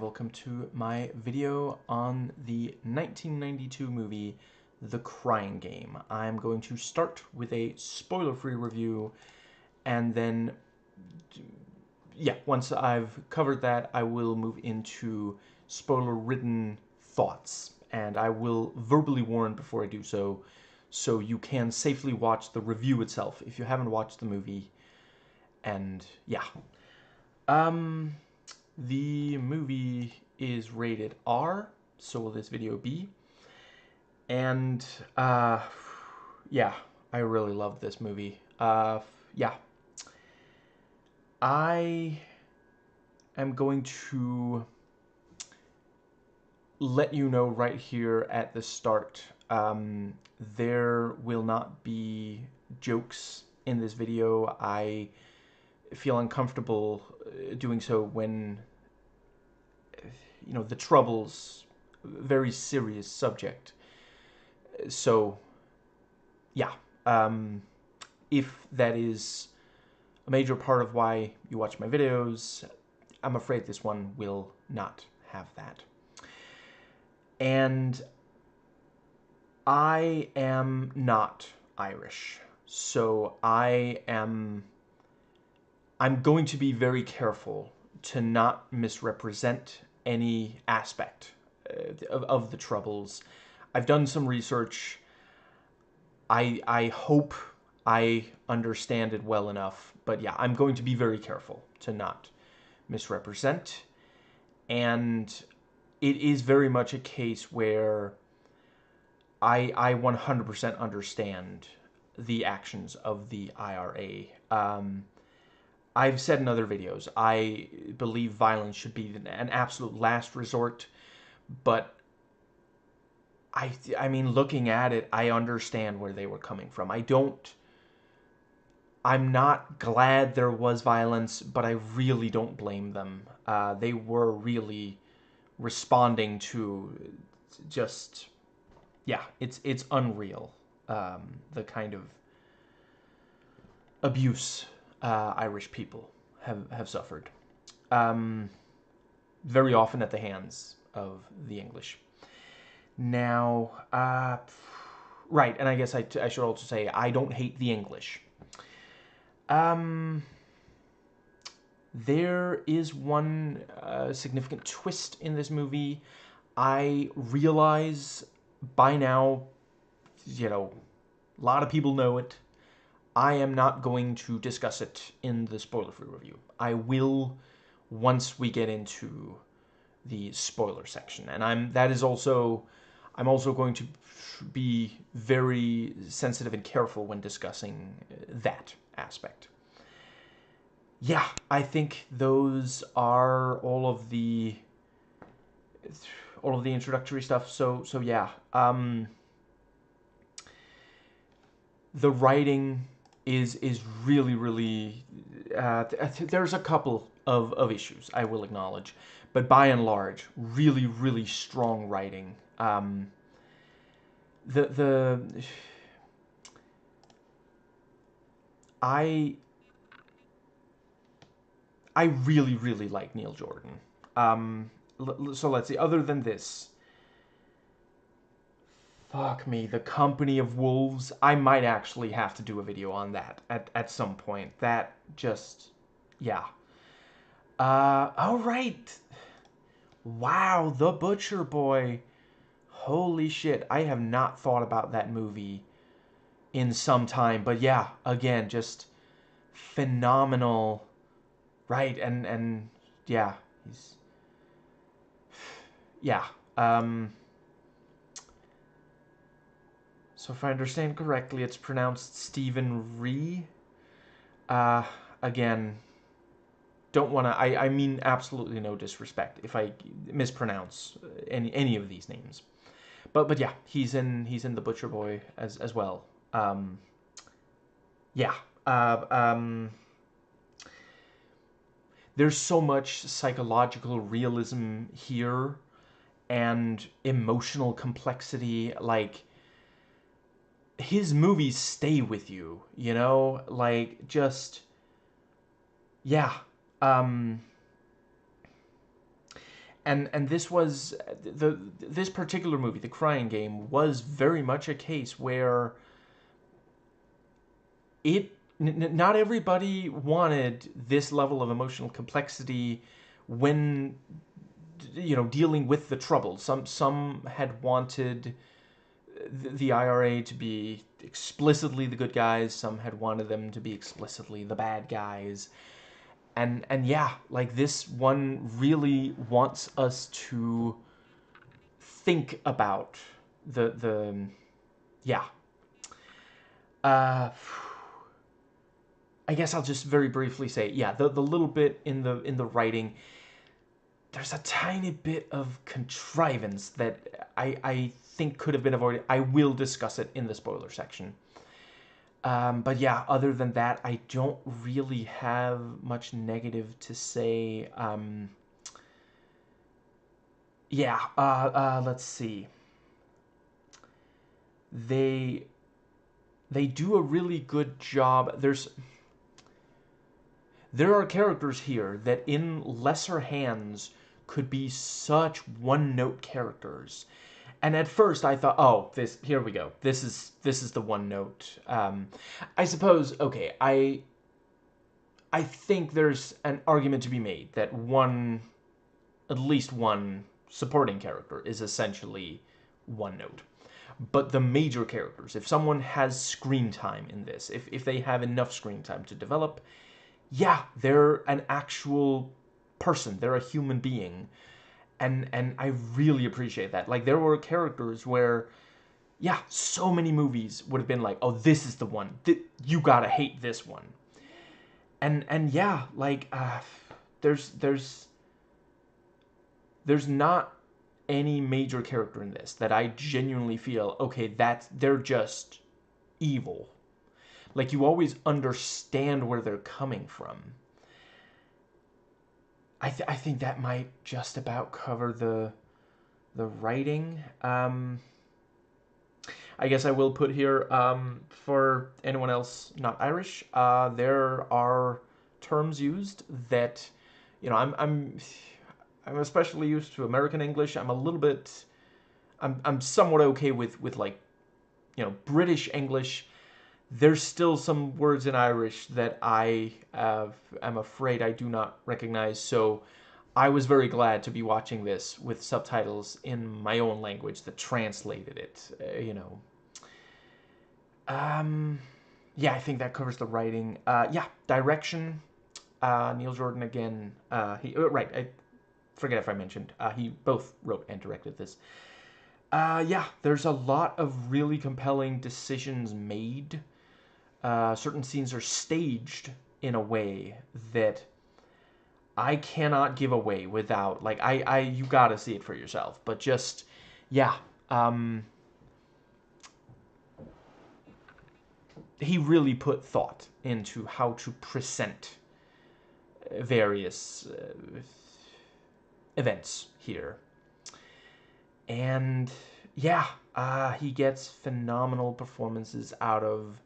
welcome to my video on the 1992 movie, The Crying Game. I'm going to start with a spoiler-free review, and then, once I've covered that, I will move into spoiler-ridden thoughts, and I will verbally warn before I do so, so you can safely watch the review itself if you haven't watched the movie, and the movie is rated R, so will this video be. And, I really loved this movie. I am going to let you know right here at the start, there will not be jokes in this video. I feel uncomfortable doing so when, the Troubles, very serious subject. So, if that is a major part of why you watch my videos, I'm afraid this one will not have that. And I am not Irish, so I'm going to be very careful to not misrepresent any aspect of the Troubles. I've done some research. I hope I understand it well enough, but yeah, I'm going to be very careful to not misrepresent. And it is very much a case where I 100% understand the actions of the IRA. I've said in other videos, I believe violence should be an absolute last resort, but I mean, looking at it, I understand where they were coming from. I'm not glad there was violence, but I really don't blame them. They were really responding to just, it's unreal, the kind of abuse Irish people have suffered, very often at the hands of the English. Now, right, and I guess I should also say I don't hate the English. There is one significant twist in this movie. I realize by now, a lot of people know it. I am not going to discuss it in the spoiler-free review. I will once we get into the spoiler section, and I'm also going to be very sensitive and careful when discussing that aspect. Yeah, I think those are all of the introductory stuff. So yeah, the writing is really there's a couple of issues I will acknowledge, but by and large, really strong writing. I really like Neil Jordan. So let's see. Other than this, fuck me, The Company of Wolves. I might actually have to do a video on that at some point. That just, yeah. All right. Wow, The Butcher Boy. Holy shit, I have not thought about that movie in some time. But yeah, again, just phenomenal. Right, and yeah, he's, yeah. So if I understand correctly, it's pronounced Stephen Ree. Again, don't want to, I mean absolutely no disrespect if I mispronounce any of these names. But yeah, he's in The Butcher Boy as well. There's so much psychological realism here and emotional complexity. Like, his movies stay with you, like, just, yeah. And this was this particular movie, The Crying Game, was very much a case where not everybody wanted this level of emotional complexity when dealing with the trouble. Some had wanted the IRA to be explicitly the good guys. Some had wanted them to be explicitly the bad guys. And yeah, like this one really wants us to think about the yeah. Uh, I guess I'll just very briefly say, yeah, the little bit in the writing, there's a tiny bit of contrivance that I think could have been avoided. I will discuss it in the spoiler section. But yeah, other than that, I don't really have much negative to say. Yeah, let's see. They they do a really good job. There are characters here that in lesser hands could be such one-note characters. And at first I thought, oh, here we go. This is the one note. I suppose, okay, I think there's an argument to be made that at least one supporting character is essentially one note. But the major characters, if someone has screen time in this, if they have enough screen time to develop, yeah, they're an actual person. They're a human being. And I really appreciate that. Like, there were characters where, yeah, so many movies would have been like, oh, this is the one. You gotta hate this one. And yeah, like, there's not any major character in this that I genuinely feel, okay, they're just evil. Like, you always understand where they're coming from. I think that might just about cover the writing. I guess I will put here, for anyone else not Irish, there are terms used that, I'm especially used to American English. I'm somewhat okay with like, British English. There's still some words in Irish that I am afraid I do not recognize, so I was very glad to be watching this with subtitles in my own language that translated it, Yeah, I think that covers the writing. Yeah, direction. Neil Jordan again. Right, I forget if I mentioned. He both wrote and directed this. Yeah, there's a lot of really compelling decisions made. Certain scenes are staged in a way that I cannot give away without, like, you gotta see it for yourself. But just, yeah, he really put thought into how to present various events here. And yeah, he gets phenomenal performances out of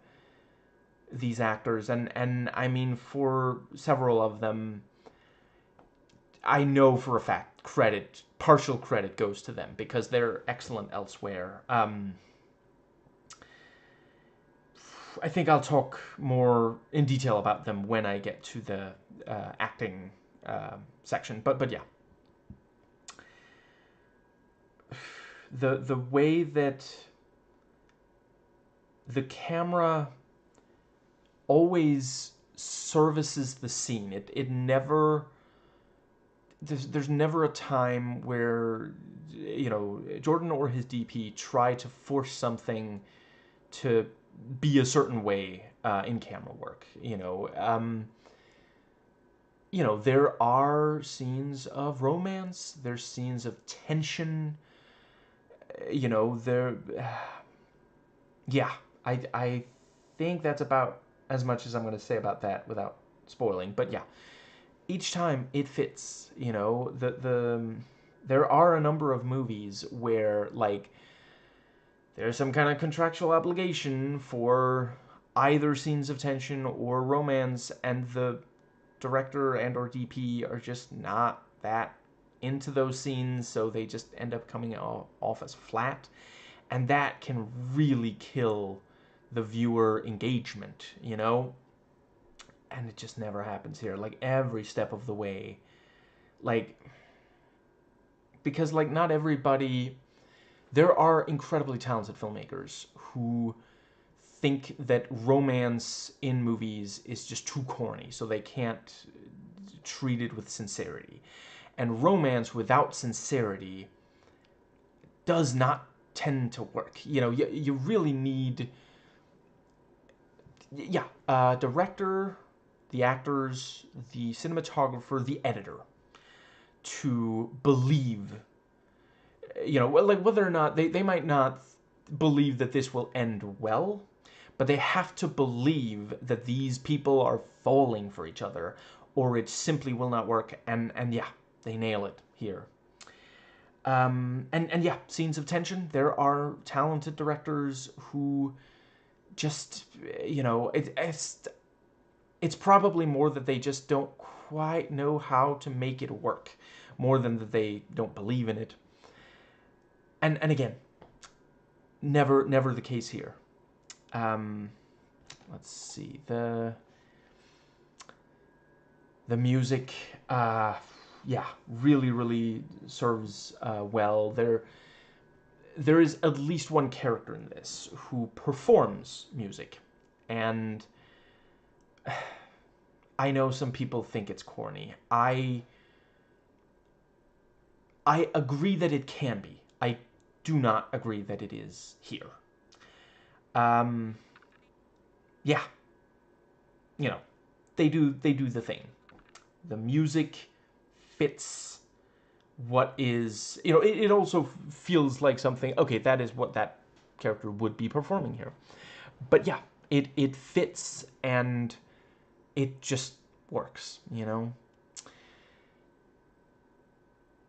these actors, and I mean, for several of them, I know for a fact partial credit goes to them because they're excellent elsewhere. I think I'll talk more in detail about them when I get to the acting section, but yeah, the way that the camera always services the scene. It never there's never a time where Jordan or his DP try to force something to be a certain way in camera work. There are scenes of romance. There's scenes of tension. There. Yeah, I think that's about as much as I'm going to say about that without spoiling. But yeah, each time it fits. There are a number of movies where, like, there's some kind of contractual obligation for either scenes of tension or romance, and the director and or DP are just not that into those scenes, so they just end up coming off as flat. And that can really kill the viewer engagement, you know? And it just never happens here. Like, every step of the way. Like, because, like, not everybody... There are incredibly talented filmmakers who think that romance in movies is just too corny, so they can't treat it with sincerity. And romance without sincerity does not tend to work. You know, you really need... Yeah, director, the actors, the cinematographer, the editor to believe, you know, like whether or not they might not believe that this will end well, but they have to believe that these people are falling for each other, or it simply will not work. And yeah, they nail it here. And yeah, scenes of tension. There are talented directors who just, you know, it's probably more that they just don't quite know how to make it work, more than that they don't believe in it. And again, never the case here. Let's see, the music, yeah, really serves well. There is at least one character in this who performs music, and I know some people think it's corny. I agree that it can be. I do not agree that it is here. Yeah, you know, they do the thing. The music fits what is, you know, it also feels like something, okay, that is what that character would be performing here. But yeah, it fits, and it just works, you know?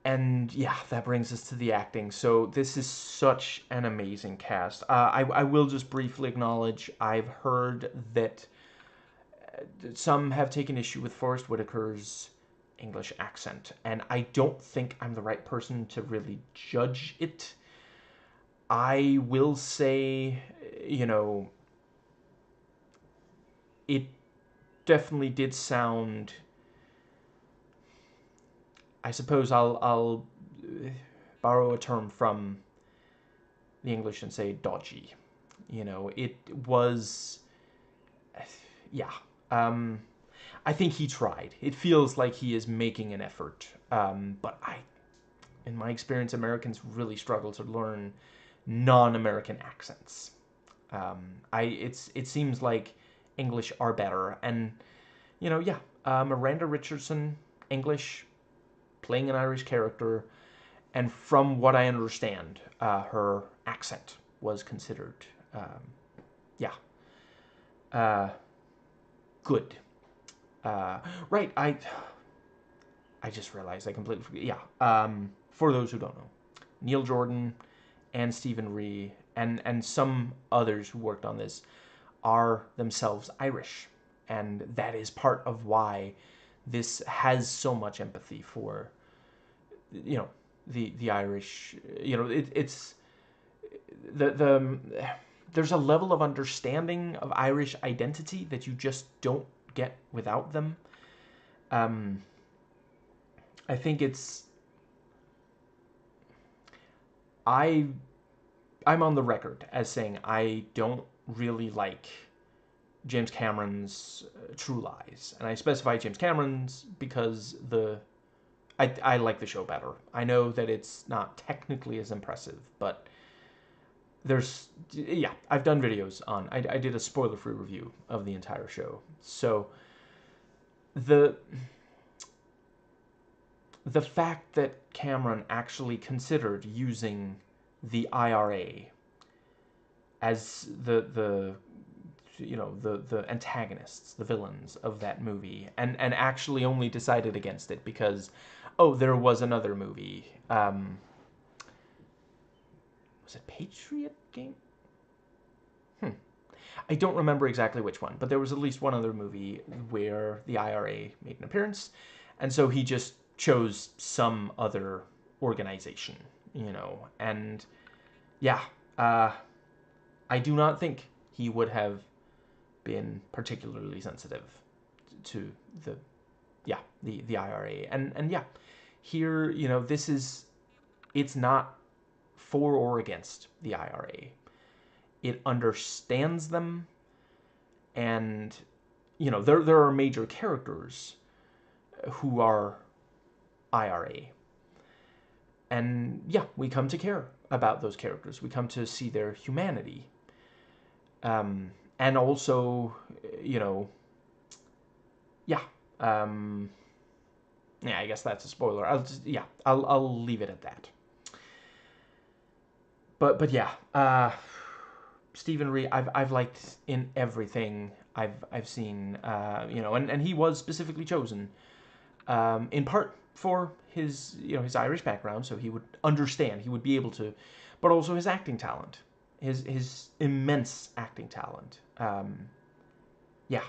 And yeah, that brings us to the acting. So this is such an amazing cast. I will just briefly acknowledge, I've heard that some have taken issue with Forest Whitaker's English accent, and I don't think I'm the right person to really judge it. I will say, you know, it definitely did sound... I suppose I'll borrow a term from the English and say dodgy. You know, it was... Yeah. I think he tried. It feels like he is making an effort. But in my experience, Americans really struggle to learn non-American accents. It seems like English are better. And, you know, yeah, Miranda Richardson, English, playing an Irish character, and from what I understand, her accent was considered, yeah, good. Right, I just realized I completely forgot. Yeah, for those who don't know, Neil Jordan and Stephen Ree and some others who worked on this are themselves Irish, and that is part of why this has so much empathy for, you know, the Irish. You know, it's the there's a level of understanding of Irish identity that you just don't get without them. I think it's... I'm on the record as saying I don't really like James Cameron's True Lies. And I specify James Cameron's because I like the show better. I know that it's not technically as impressive, but there's... Yeah, I've done videos on... I did a spoiler-free review of the entire show. So the fact that Cameron actually considered using the IRA as the you know, the antagonists, the villains of that movie, and actually only decided against it because, oh, there was another movie. Was it Patriot Game? I don't remember exactly which one, but there was at least one other movie where the IRA made an appearance, and so he just chose some other organization, you know, and yeah, I do not think he would have been particularly sensitive to the the IRA, and yeah, here, you know, it's not for or against the IRA. It understands them, and you know, there are major characters who are IRA, and yeah, we come to care about those characters. We come to see their humanity, and also, you know, yeah, yeah. I guess that's a spoiler. I'll leave it at that. But yeah, Stephen Reed, I've liked in everything I've seen, you know, and he was specifically chosen, in part for his, you know, his Irish background, so he would understand, he would be able to, but also his acting talent, his immense acting talent. Yeah,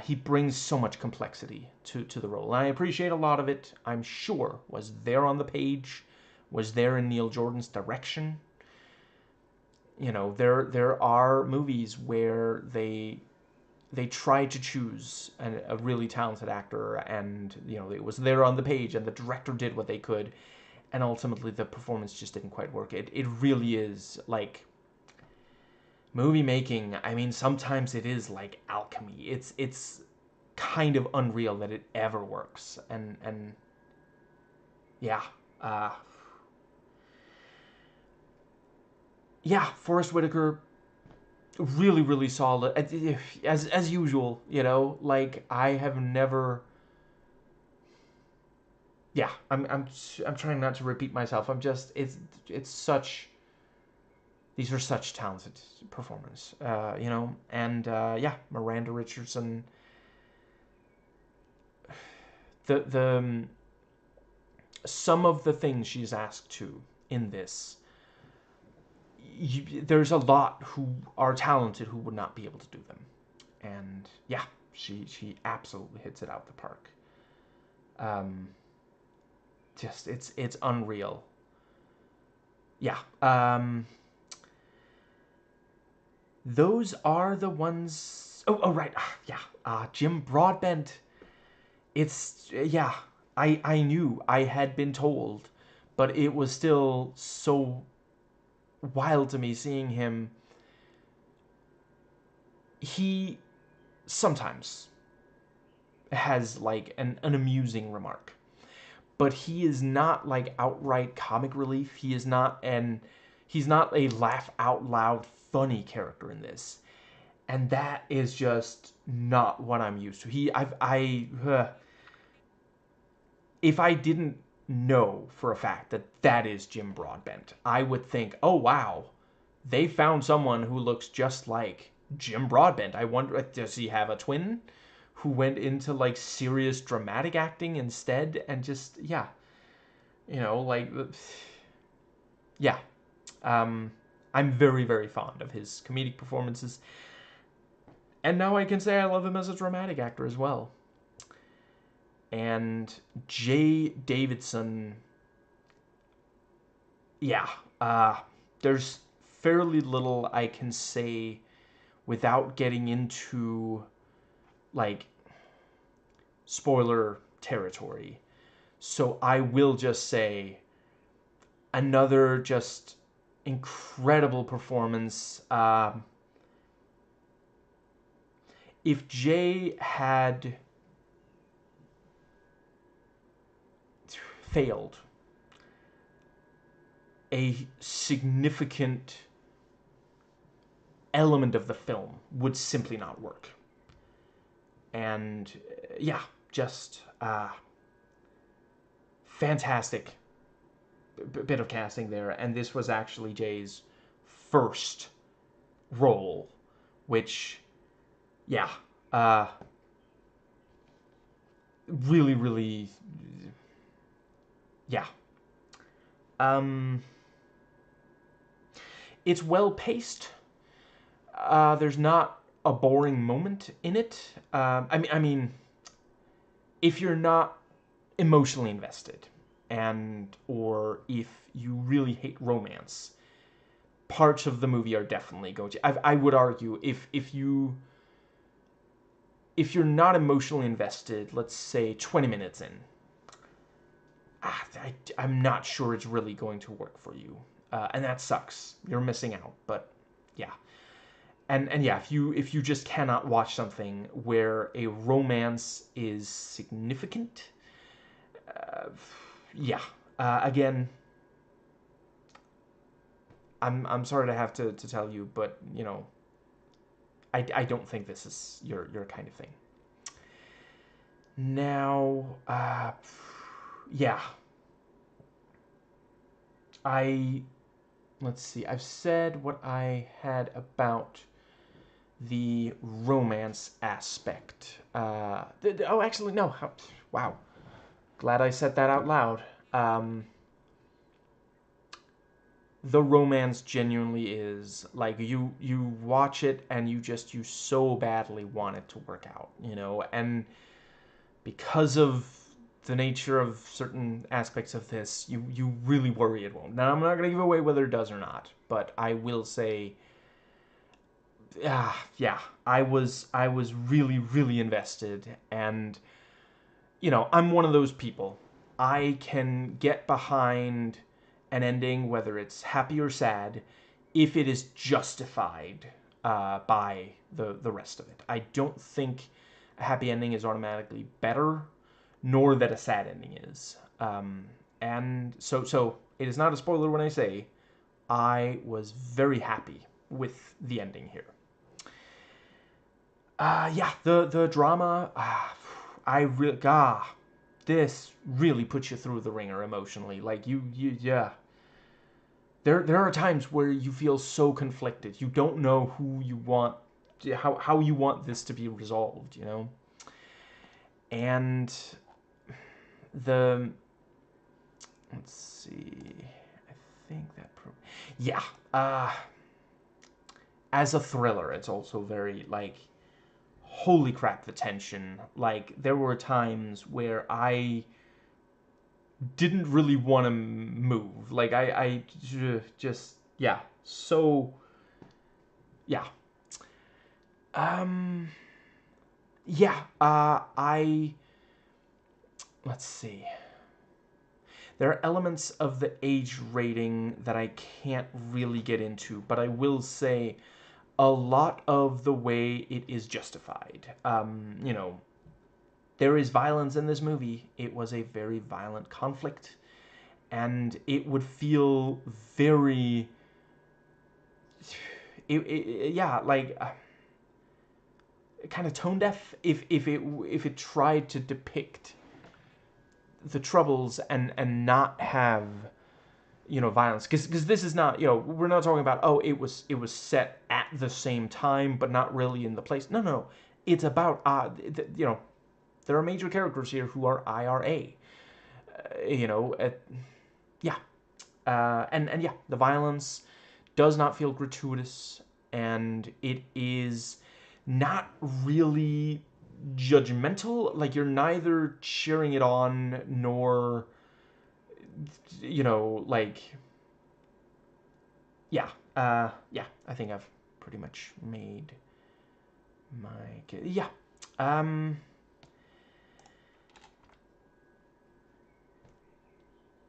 he brings so much complexity to the role, and I appreciate a lot of it. I'm sure was there on the page, was there in Neil Jordan's direction. You know, there are movies where they try to choose a really talented actor, and you know, it was there on the page, and the director did what they could, and ultimately the performance just didn't quite work. It really is like movie making. I mean, sometimes it is like alchemy. It's kind of unreal that it ever works, and yeah, uh, yeah, Forrest Whitaker, really, really solid. As usual, you know, like I have never. Yeah, I'm trying not to repeat myself. I'm just it's such. These are such talented performers, you know, and yeah, Miranda Richardson. The some of the things she's asked to in this, there's a lot who are talented who would not be able to do them, and yeah, she absolutely hits it out the park. Um, just it's unreal. Yeah. Those are the ones. Oh, right. Yeah. Jim Broadbent. It's yeah. I knew, I had been told, but it was still so wild to me seeing him. He sometimes has like an amusing remark, but he is not like outright comic relief. He's not a laugh out loud funny character in this, and that is just not what I'm used to. If I didn't know for a fact that that is Jim Broadbent, I would think, oh wow, they found someone who looks just like Jim Broadbent. I wonder, does he have a twin who went into like serious dramatic acting instead? And just, yeah, you know, like, yeah. Um, I'm very, very fond of his comedic performances. And now I can say I love him as a dramatic actor as well. And Jay Davidson, yeah, there's fairly little I can say without getting into like spoiler territory. So I will just say another just incredible performance. If Jay had failed, a significant element of the film would simply not work. And yeah, just fantastic bit of casting there. And this was actually Jay's first role, which, yeah, really, really, yeah. Um, it's well paced. There's not a boring moment in it. I mean, if you're not emotionally invested, and or if you really hate romance, parts of the movie are definitely going to. I would argue if you're not emotionally invested, let's say 20 minutes in, I'm not sure it's really going to work for you, and that sucks. You're missing out, but yeah. And yeah, if you just cannot watch something where a romance is significant, yeah. Again, I'm sorry to have to tell you, but I don't think this is your kind of thing. Now, yeah. Let's see. I've said what I had about the romance aspect. Oh, actually, no. Wow. Glad I said that out loud. The romance genuinely is like you watch it and you so badly want it to work out, and because of the nature of certain aspects of this, you really worry it won't. Now, I'm not going to give away whether it does or not, but I will say, yeah, I was really really invested, and I'm one of those people. I can get behind an ending, whether it's happy or sad, if it is justified by the rest of it. I don't think a happy ending is automatically better, nor that a sad ending is. And so it is not a spoiler when I say I was very happy with the ending here. Yeah, the drama, this really puts you through the ringer emotionally. Like yeah. There are times where you feel so conflicted. You don't know who you want, how you want this to be resolved, And the let's see, I think that yeah, as a thriller, it's also very like, holy crap, the tension. Like, there were times where I didn't really want to move. Like, I just, yeah. So, yeah. Yeah, let's see. There are elements of the age rating that I can't really get into, but I will say a lot of the way it is justified. There is violence in this movie. It was a very violent conflict, and it would feel very, yeah, like kind of tone deaf if it tried to depict the troubles and not have violence, because this is not, we're not talking about, oh, it was set at the same time but not really in the place. No, it's about there are major characters here who are IRA, yeah, and yeah, the violence does not feel gratuitous, and it is not really judgmental. Like, you're neither cheering it on nor, like, yeah, yeah. I think I've pretty much made my yeah.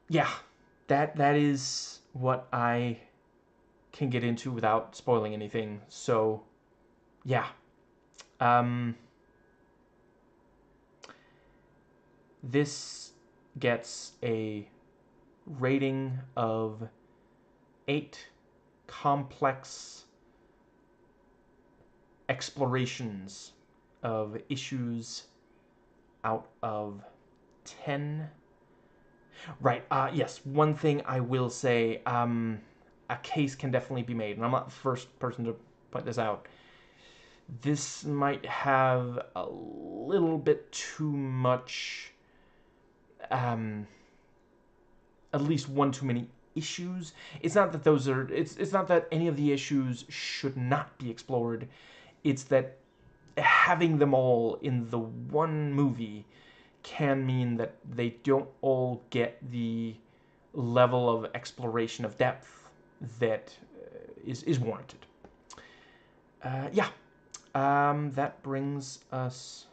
Yeah, that is what I can get into without spoiling anything. So, yeah. Um, this gets a rating of 8 complex explorations of issues out of 10. Right. Yes. One thing I will say, a case can definitely be made, and I'm not the first person to point this out. This might have a little bit too much, um, at least one too many issues. It's not that those are. It's not that any of the issues should not be explored. It's that having them all in the one movie can mean that they don't all get the level of exploration of depth that is warranted. Yeah, that brings us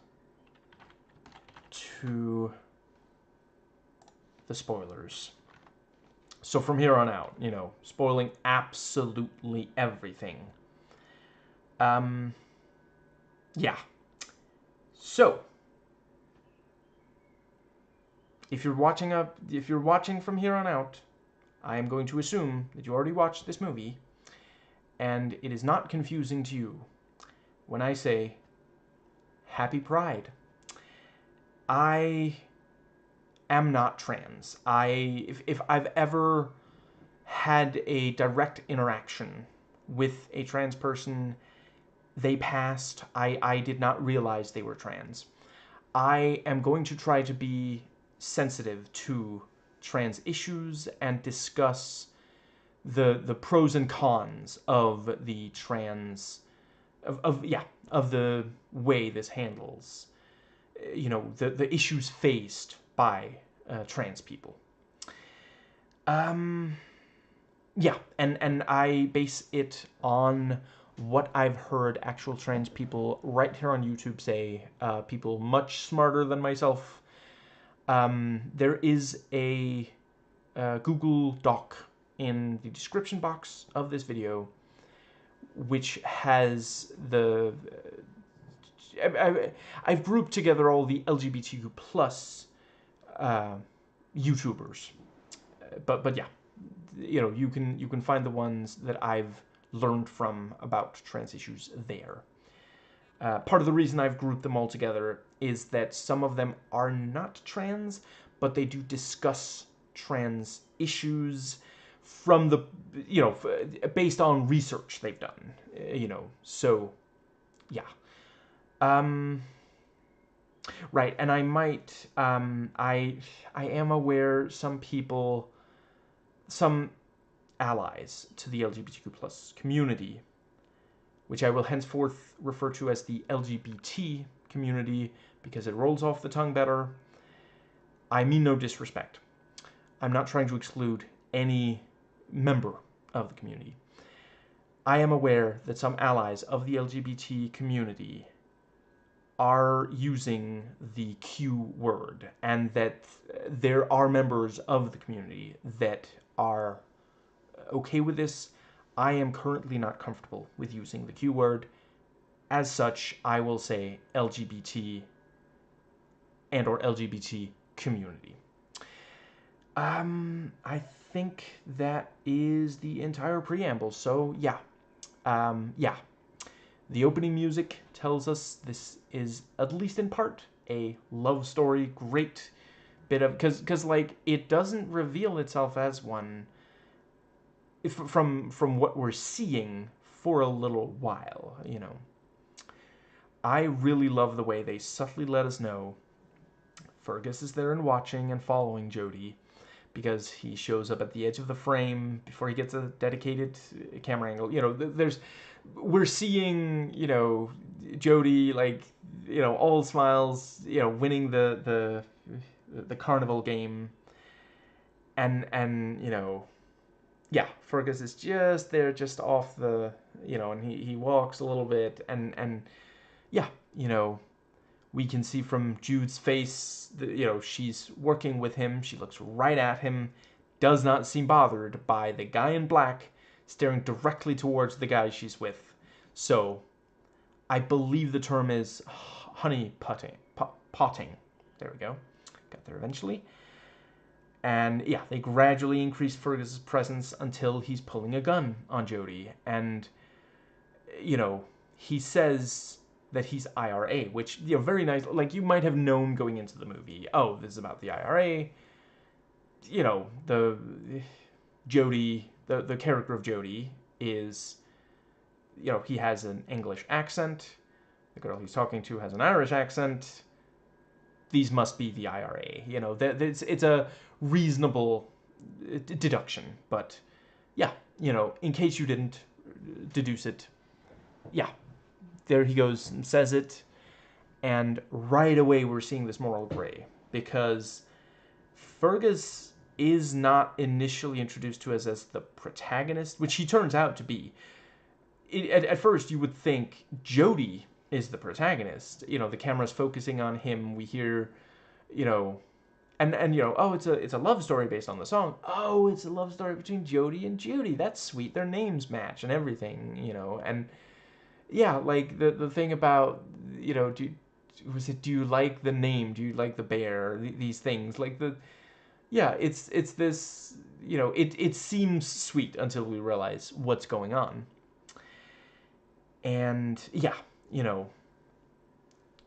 to the spoilers. So from here on out, you know, spoiling absolutely everything. Yeah. So, if you're watching from here on out, I am going to assume that you already watched this movie, and it is not confusing to you when I say Happy Pride. I am not trans. If I've ever had a direct interaction with a trans person, they passed. I did not realize they were trans. I am going to try to be sensitive to trans issues and discuss the pros and cons of the trans of the way this handles, you know, the issues faced by trans people. Yeah, and I base it on what I've heard actual trans people right here on YouTube say, people much smarter than myself. There is a Google Doc in the description box of this video, which has the... I've grouped together all the LGBTQ plus YouTubers, but yeah, you know, you can find the ones that I've learned from about trans issues there. Part of the reason I've grouped them all together is that some of them are not trans, but they do discuss trans issues from the, you know, based on research they've done, you know, so, yeah. Right, and I might, I am aware some people, some allies to the LGBTQ plus community, which I will henceforth refer to as the LGBT community because it rolls off the tongue better. I mean no disrespect. I'm not trying to exclude any member of the community. I am aware that some allies of the LGBT community are using the Q word, and that there are members of the community that are okay with this. I am currently not comfortable with using the Q word. As such, I will say LGBT and or LGBT community. I think that is the entire preamble. So yeah, yeah. The opening music tells us this is, at least in part, a love story. Great bit of, because like it doesn't reveal itself as one from what we're seeing for a little while, you know. I really love the way they subtly let us know Fergus is there and watching and following Jodie, because he shows up at the edge of the frame before he gets a dedicated camera angle. You know, we're seeing, you know, Jodie, like, you know, all smiles, you know, winning the carnival game, and you know, yeah, Fergus is just there, just off the, you know, and he walks a little bit, and yeah, you know, we can see from Jude's face that, you know, she's working with him. She looks right at him, does not seem bothered by the guy in black staring directly towards the guy she's with. So, I believe the term is honey potting. There we go. Got there eventually. And yeah, they gradually increase Fergus's presence until he's pulling a gun on Jodie. And, you know, he says that he's IRA, which, you know, very nice. Like, you might have known going into the movie, oh, this is about the IRA. You know, the Jodie, the character of Jodie is, you know, he has an English accent. The girl he's talking to has an Irish accent. These must be the IRA. You know, it's a reasonable deduction. But, yeah, you know, in case you didn't deduce it, yeah, there he goes and says it. And right away we're seeing this moral gray. because Fergus is not initially introduced to us as the protagonist, which he turns out to be. At first, you would think Jody is the protagonist. You know, the camera's focusing on him. We hear, you know, and you know, oh, it's a love story based on the song. Oh, it's a love story between Jody and Judy. That's sweet. Their names match and everything, you know. And yeah, like the thing about, you know, do you like the name? Do you like the bear? These things, like yeah, it's this, you know, it seems sweet until we realize what's going on. And yeah, you know,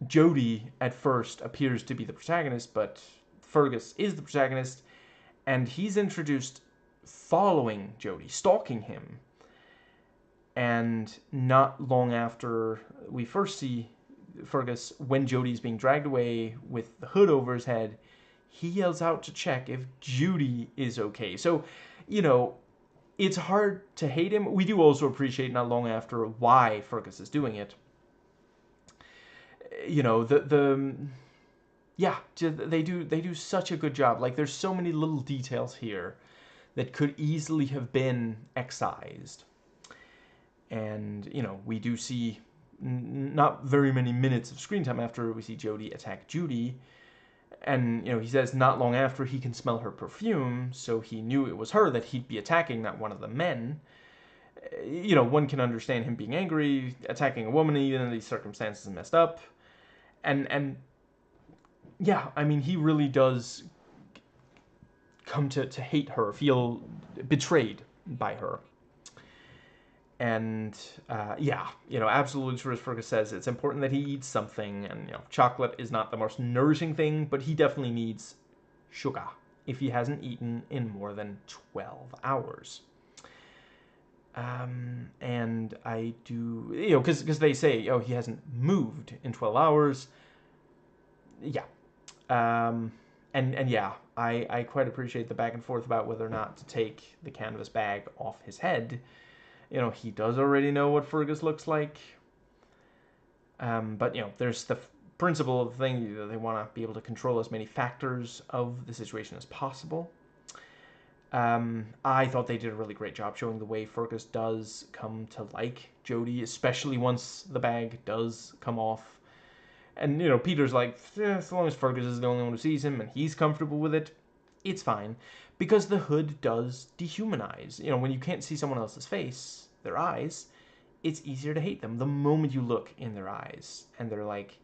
Jody at first appears to be the protagonist, but Fergus is the protagonist, and he's introduced following Jody, stalking him. And not long after we first see Fergus, when Jody's being dragged away with the hood over his head, he yells out to check if Judy is okay. So, you know, it's hard to hate him. We do also appreciate not long after why Fergus is doing it. You know, yeah, they do such a good job. Like, there's so many little details here that could easily have been excised. And, you know, we do see not very many minutes of screen time after we see Jody attack Judy. And, you know, he says not long after he can smell her perfume, so he knew it was her that he'd be attacking, not one of the men. You know, one can understand him being angry, attacking a woman even in these circumstances is messed up. And yeah, I mean, he really does come to hate her, feel betrayed by her. And yeah, you know, absolutely true as Fergus says, it's important that he eats something. And, you know, chocolate is not the most nourishing thing, but he definitely needs sugar if he hasn't eaten in more than 12 hours. And I do, you know, because they say, oh, he hasn't moved in 12 hours. Yeah. And yeah, I quite appreciate the back and forth about whether or not to take the canvas bag off his head. You know, he does already know what Fergus looks like. But, you know, there's the principle of the thing that they want to be able to control as many factors of the situation as possible. I thought they did a really great job showing the way Fergus does come to like Jody, especially once the bag does come off. And, you know, Peter's like, as long as Fergus is the only one who sees him and he's comfortable with it, it's fine. Because the hood does dehumanize. You know, when you can't see someone else's face, their eyes, it's easier to hate them the moment you look in their eyes. And they're like,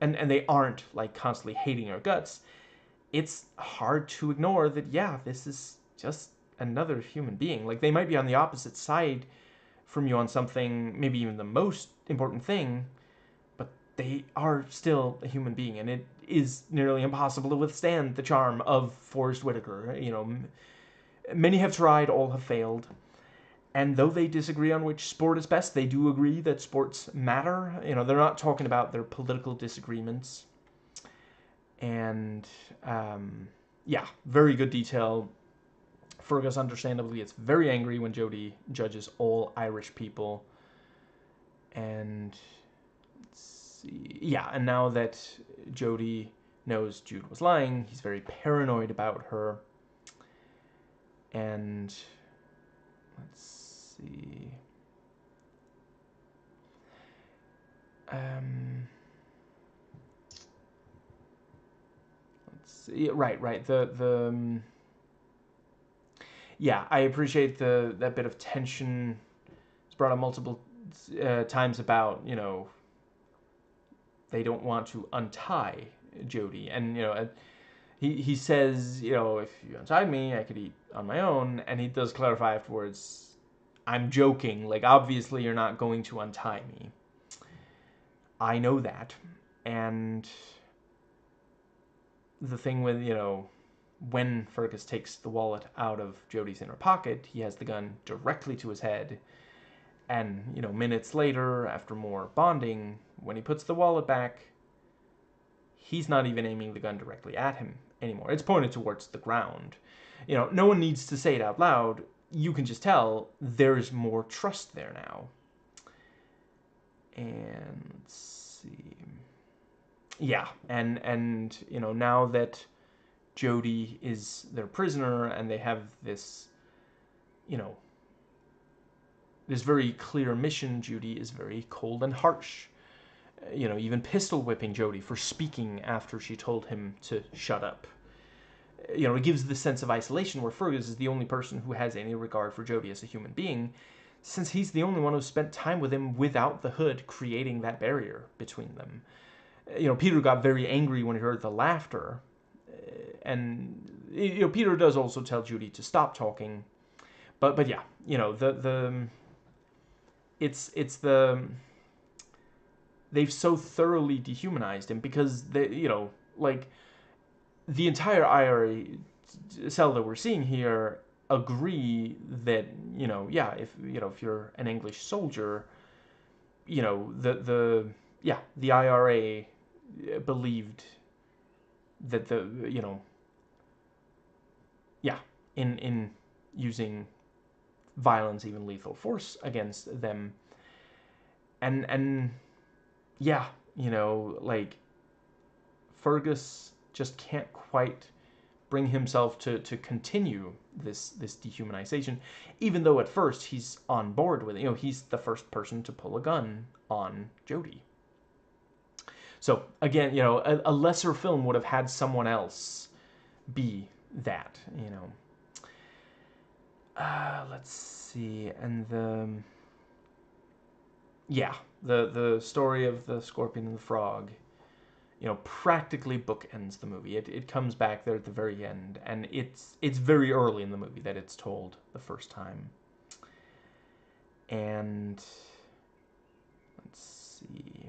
and they aren't like constantly hating your guts. It's hard to ignore that, yeah, this is just another human being. Like, they might be on the opposite side from you on something, maybe even the most important thing, but they are still a human being, and it is nearly impossible to withstand the charm of Forrest Whitaker. You know, many have tried, all have failed. And though they disagree on which sport is best, they do agree that sports matter. You know, they're not talking about their political disagreements. And, yeah, very good detail. Fergus, understandably, gets very angry when Jody judges all Irish people. And, let's see, yeah, and now that Jody knows Jude was lying, he's very paranoid about her. And, let's see, let's see, right, yeah, I appreciate that bit of tension. It's brought up multiple times about, you know, they don't want to untie Jody. And, you know, he says, you know, if you untied me, I could eat on my own. And he does clarify afterwards, I'm joking. Like, obviously you're not going to untie me. I know that. And the thing with, you know, when Fergus takes the wallet out of Jody's inner pocket, he has the gun directly to his head. And, you know, minutes later, after more bonding, when he puts the wallet back, he's not even aiming the gun directly at him anymore. It's pointed towards the ground. You know, no one needs to say it out loud. You can just tell there's more trust there now. And let's see. yeah, and you know, now that Jody is their prisoner and they have this, you know, this very clear mission, Judy is very cold and harsh. You know, even pistol whipping Jody for speaking after she told him to shut up. You know, it gives the sense of isolation where Fergus is the only person who has any regard for Jody as a human being, since he's the only one who spent time with him without the hood creating that barrier between them. You know, Peter got very angry when he heard the laughter, and you know, Peter does also tell Judy to stop talking, but yeah, you know, it's the they've so thoroughly dehumanized him because they, you know, like the entire IRA cell that we're seeing here agree that, you know, yeah, if you know, if you're an English soldier, you know, the IRA believed that the, you know, yeah, in using violence, even lethal force against them, and yeah, you know, like Fergus just can't quite bring himself to continue this dehumanization, even though at first he's on board with it. You know, he's the first person to pull a gun on Jody. So again, you know, a lesser film would have had someone else be that. You know, let's see, and the story of the scorpion and the frog, you know, practically bookends the movie. It comes back there at the very end, and it's very early in the movie that it's told the first time. And let's see,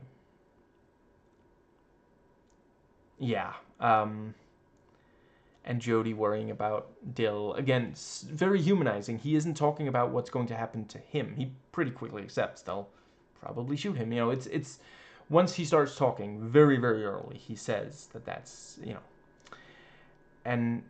yeah, and Jody worrying about Dill again, very humanizing. He isn't talking about what's going to happen to him. He pretty quickly accepts they'll probably shoot him. You know, it's once he starts talking very, very early, he says that's, you know, and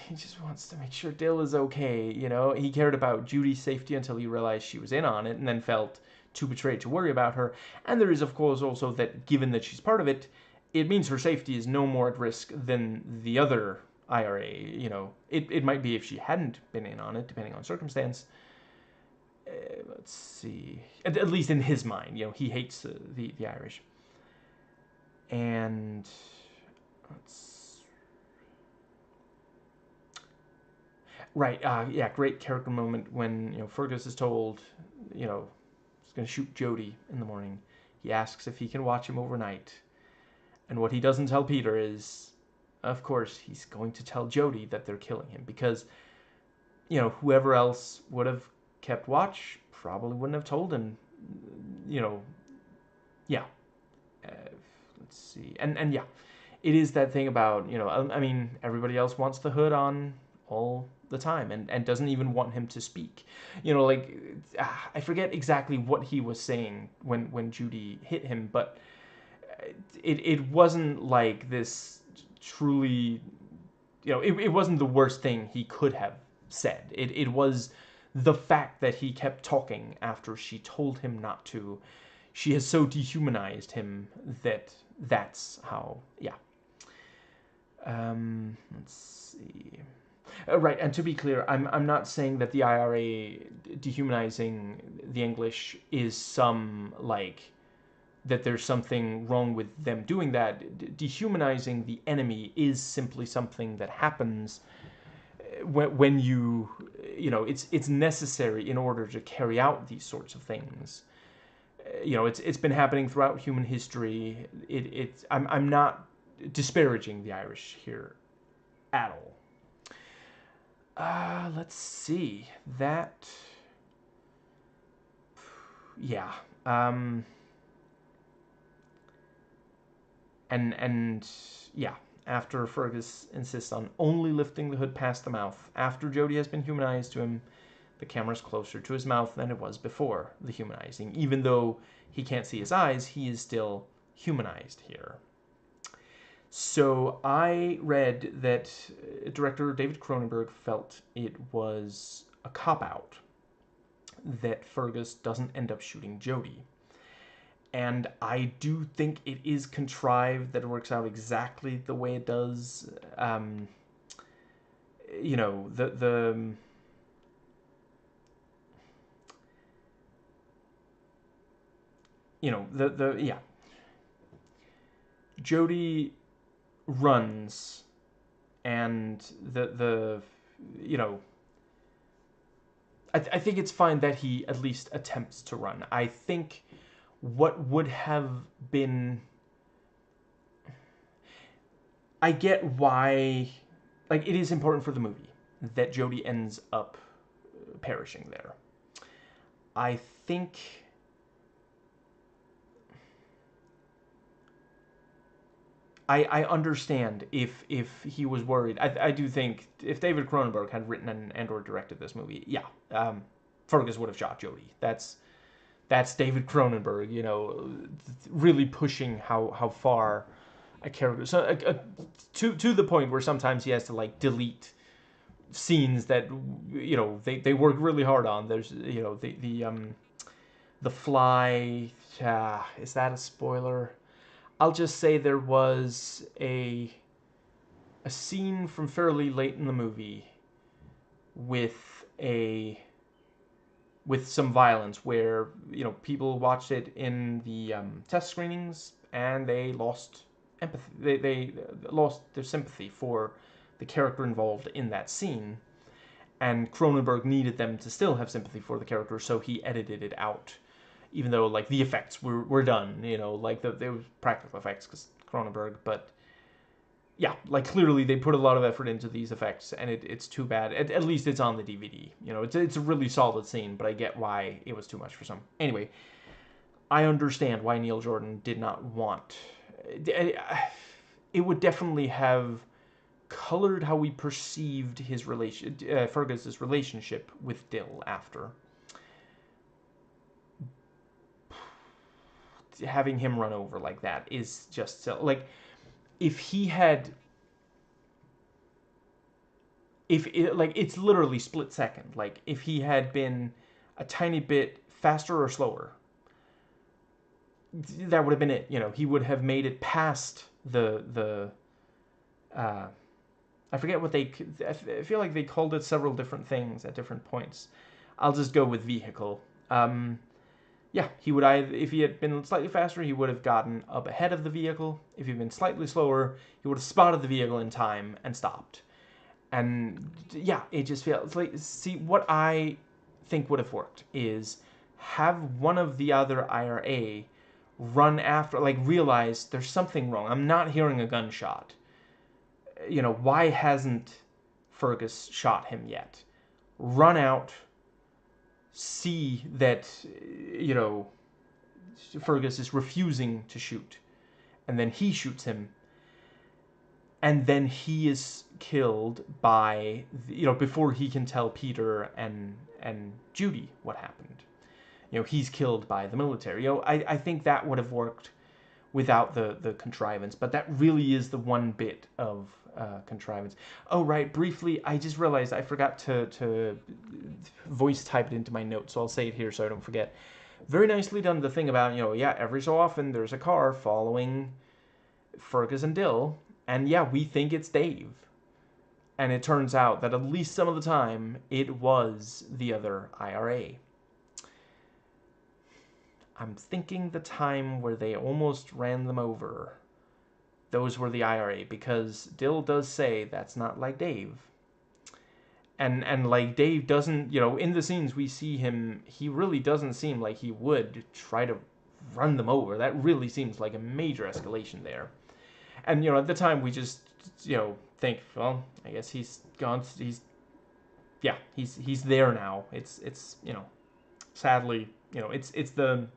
he just wants to make sure Dill is okay. You know, he cared about Judy's safety until he realized she was in on it, and then felt too betrayed to worry about her. And there is, of course, also that given that she's part of it, it means her safety is no more at risk than the other IRA. You know, it might be if she hadn't been in on it, depending on circumstance. Let's see. At least in his mind, you know, he hates the Irish. And right, yeah, great character moment when, you know, Fergus is told, you know, he's going to shoot Jody in the morning. He asks if he can watch him overnight. And what he doesn't tell Peter is, of course, he's going to tell Jody that they're killing him. Because, you know, whoever else would have kept watch probably wouldn't have told him, you know, yeah. Uh, let's see. And yeah, it is that thing about, you know, I mean, everybody else wants the hood on all the time and doesn't even want him to speak. You know, like, I forget exactly what he was saying when Judy hit him, but it wasn't like this truly, you know, it wasn't the worst thing he could have said. It was the fact that he kept talking after she told him not to. She has so dehumanized him that's how, yeah. Let's see. Right, and to be clear, I'm not saying that the IRA dehumanizing the English is some, like, that there's something wrong with them doing that. Dehumanizing the enemy is simply something that happens when you know, it's necessary in order to carry out these sorts of things. You know, it's been happening throughout human history. I'm not disparaging the Irish here at all. Let's see. That, yeah. And yeah, after Fergus insists on only lifting the hood past the mouth, after Jody has been humanized to him, the camera's closer to his mouth than it was before the humanizing. Even though he can't see his eyes, he is still humanized here. So I read that director David Cronenberg felt it was a cop-out that Fergus doesn't end up shooting Jody. And I do think it is contrived that it works out exactly the way it does. You know, the you know, the yeah. Jody runs, and the you know, I think it's fine that he at least attempts to run. I think what would have been, I get why, like, it is important for the movie that Jody ends up perishing there. I think I understand if he was worried. I do think if David Cronenberg had written and or directed this movie, yeah, Fergus would have shot Jody. That's David Cronenberg, you know, really pushing how far a character, so to the point where sometimes he has to like delete scenes that, you know, they work really hard on. There's, you know, the fly. Is that a spoiler? I'll just say there was a scene from fairly late in the movie with a with some violence where, you know, people watched it in the test screenings and they lost empathy. They lost their sympathy for the character involved in that scene, and Cronenberg needed them to still have sympathy for the character, so he edited it out. Even though like the effects were done, you know, like there was practical effects because Cronenberg, but yeah, like clearly they put a lot of effort into these effects, and it's too bad. At least it's on the DVD. You know, it's a really solid scene, but I get why it was too much for some. Anyway, I understand why Neil Jordan did not want. It would definitely have colored how we perceived his Fergus's relationship with Dill after. Having him run over like that is just so, like, if he had, if it, like, it's literally split second. Like if he had been a tiny bit faster or slower, that would have been it. You know, he would have made it past the I forget what they, I feel like they called it several different things at different points. I'll just go with vehicle. Yeah, he would either, if he had been slightly faster, he would have gotten up ahead of the vehicle. If he'd been slightly slower, he would have spotted the vehicle in time and stopped. And yeah, it just feels like, see, what I think would have worked is have one of the other IRA run after, like, realize there's something wrong. I'm not hearing a gunshot. You know, why hasn't Fergus shot him yet? Run out, see that, you know, Fergus is refusing to shoot, and then he shoots him, and then he is killed by, you know, before he can tell Peter and Judy what happened. You know, he's killed by the military. You know, I think that would have worked without the contrivance, but that really is the one bit of contrivance. Oh, right, briefly, I just realized I forgot to voice type it into my notes, so I'll say it here so I don't forget. Very nicely done, the thing about, you know, yeah, every so often there's a car following Fergus and Dill, and yeah, we think it's Dave. And it turns out that at least some of the time, it was the other IRA. I'm thinking the time where they almost ran them over, those were the IRA, because Dill does say that's not like Dave. And like Dave doesn't, you know, in the scenes we see him, he really doesn't seem like he would try to run them over. That really seems like a major escalation there. And, you know, at the time we just, you know, think, well, I guess he's gone, he's there now. It's, you know, sadly, you know, it's the,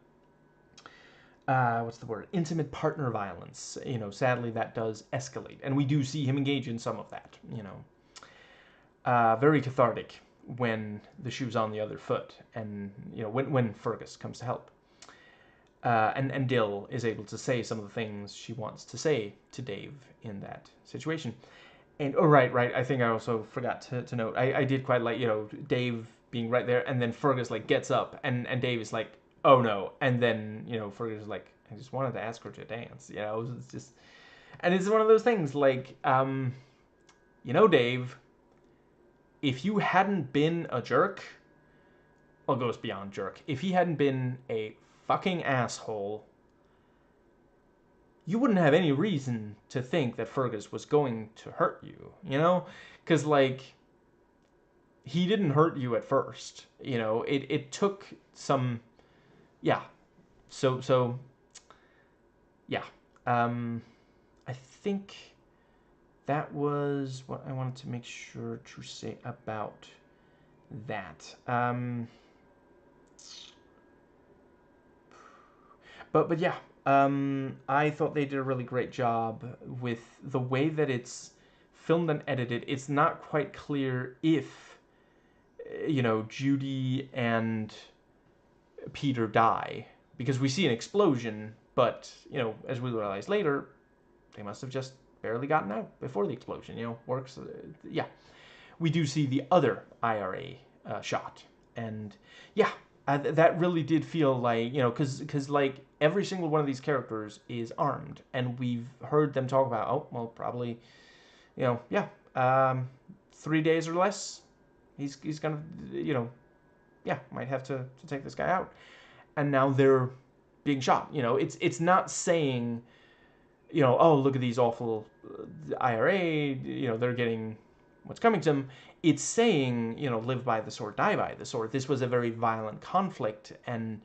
what's the word? Intimate partner violence. You know, sadly that does escalate, and we do see him engage in some of that. You know, very cathartic when the shoe's on the other foot, and you know when Fergus comes to help, and Dill is able to say some of the things she wants to say to Dave in that situation. And oh right, I think I also forgot to note. I did quite like, you know, Dave being right there, and then Fergus like gets up, and Dave is like, oh no. And then, Fergus is like, I just wanted to ask her to dance, it's just, and it's one of those things like, Dave, if you hadn't been a jerk, well, goes beyond jerk, if he hadn't been a fucking asshole, you wouldn't have any reason to think that Fergus was going to hurt you, Because, like, he didn't hurt you at first, It took some, yeah. So, yeah. I think that was what I wanted to make sure to say about that. But yeah, I thought they did a really great job with the way that it's filmed and edited. It's not quite clear if, Judy and Peter die, because we see an explosion, but, as we realize later, they must have just barely gotten out before the explosion, works. Yeah. We do see the other IRA shot, and yeah, that really did feel like, because like every single one of these characters is armed, and we've heard them talk about, oh, well, probably, yeah, 3 days or less, he's gonna, yeah, might have to take this guy out, and now they're being shot. It's not saying, oh, look at these awful IRA, they're getting what's coming to them. It's saying, live by the sword, die by the sword. This was a very violent conflict, and,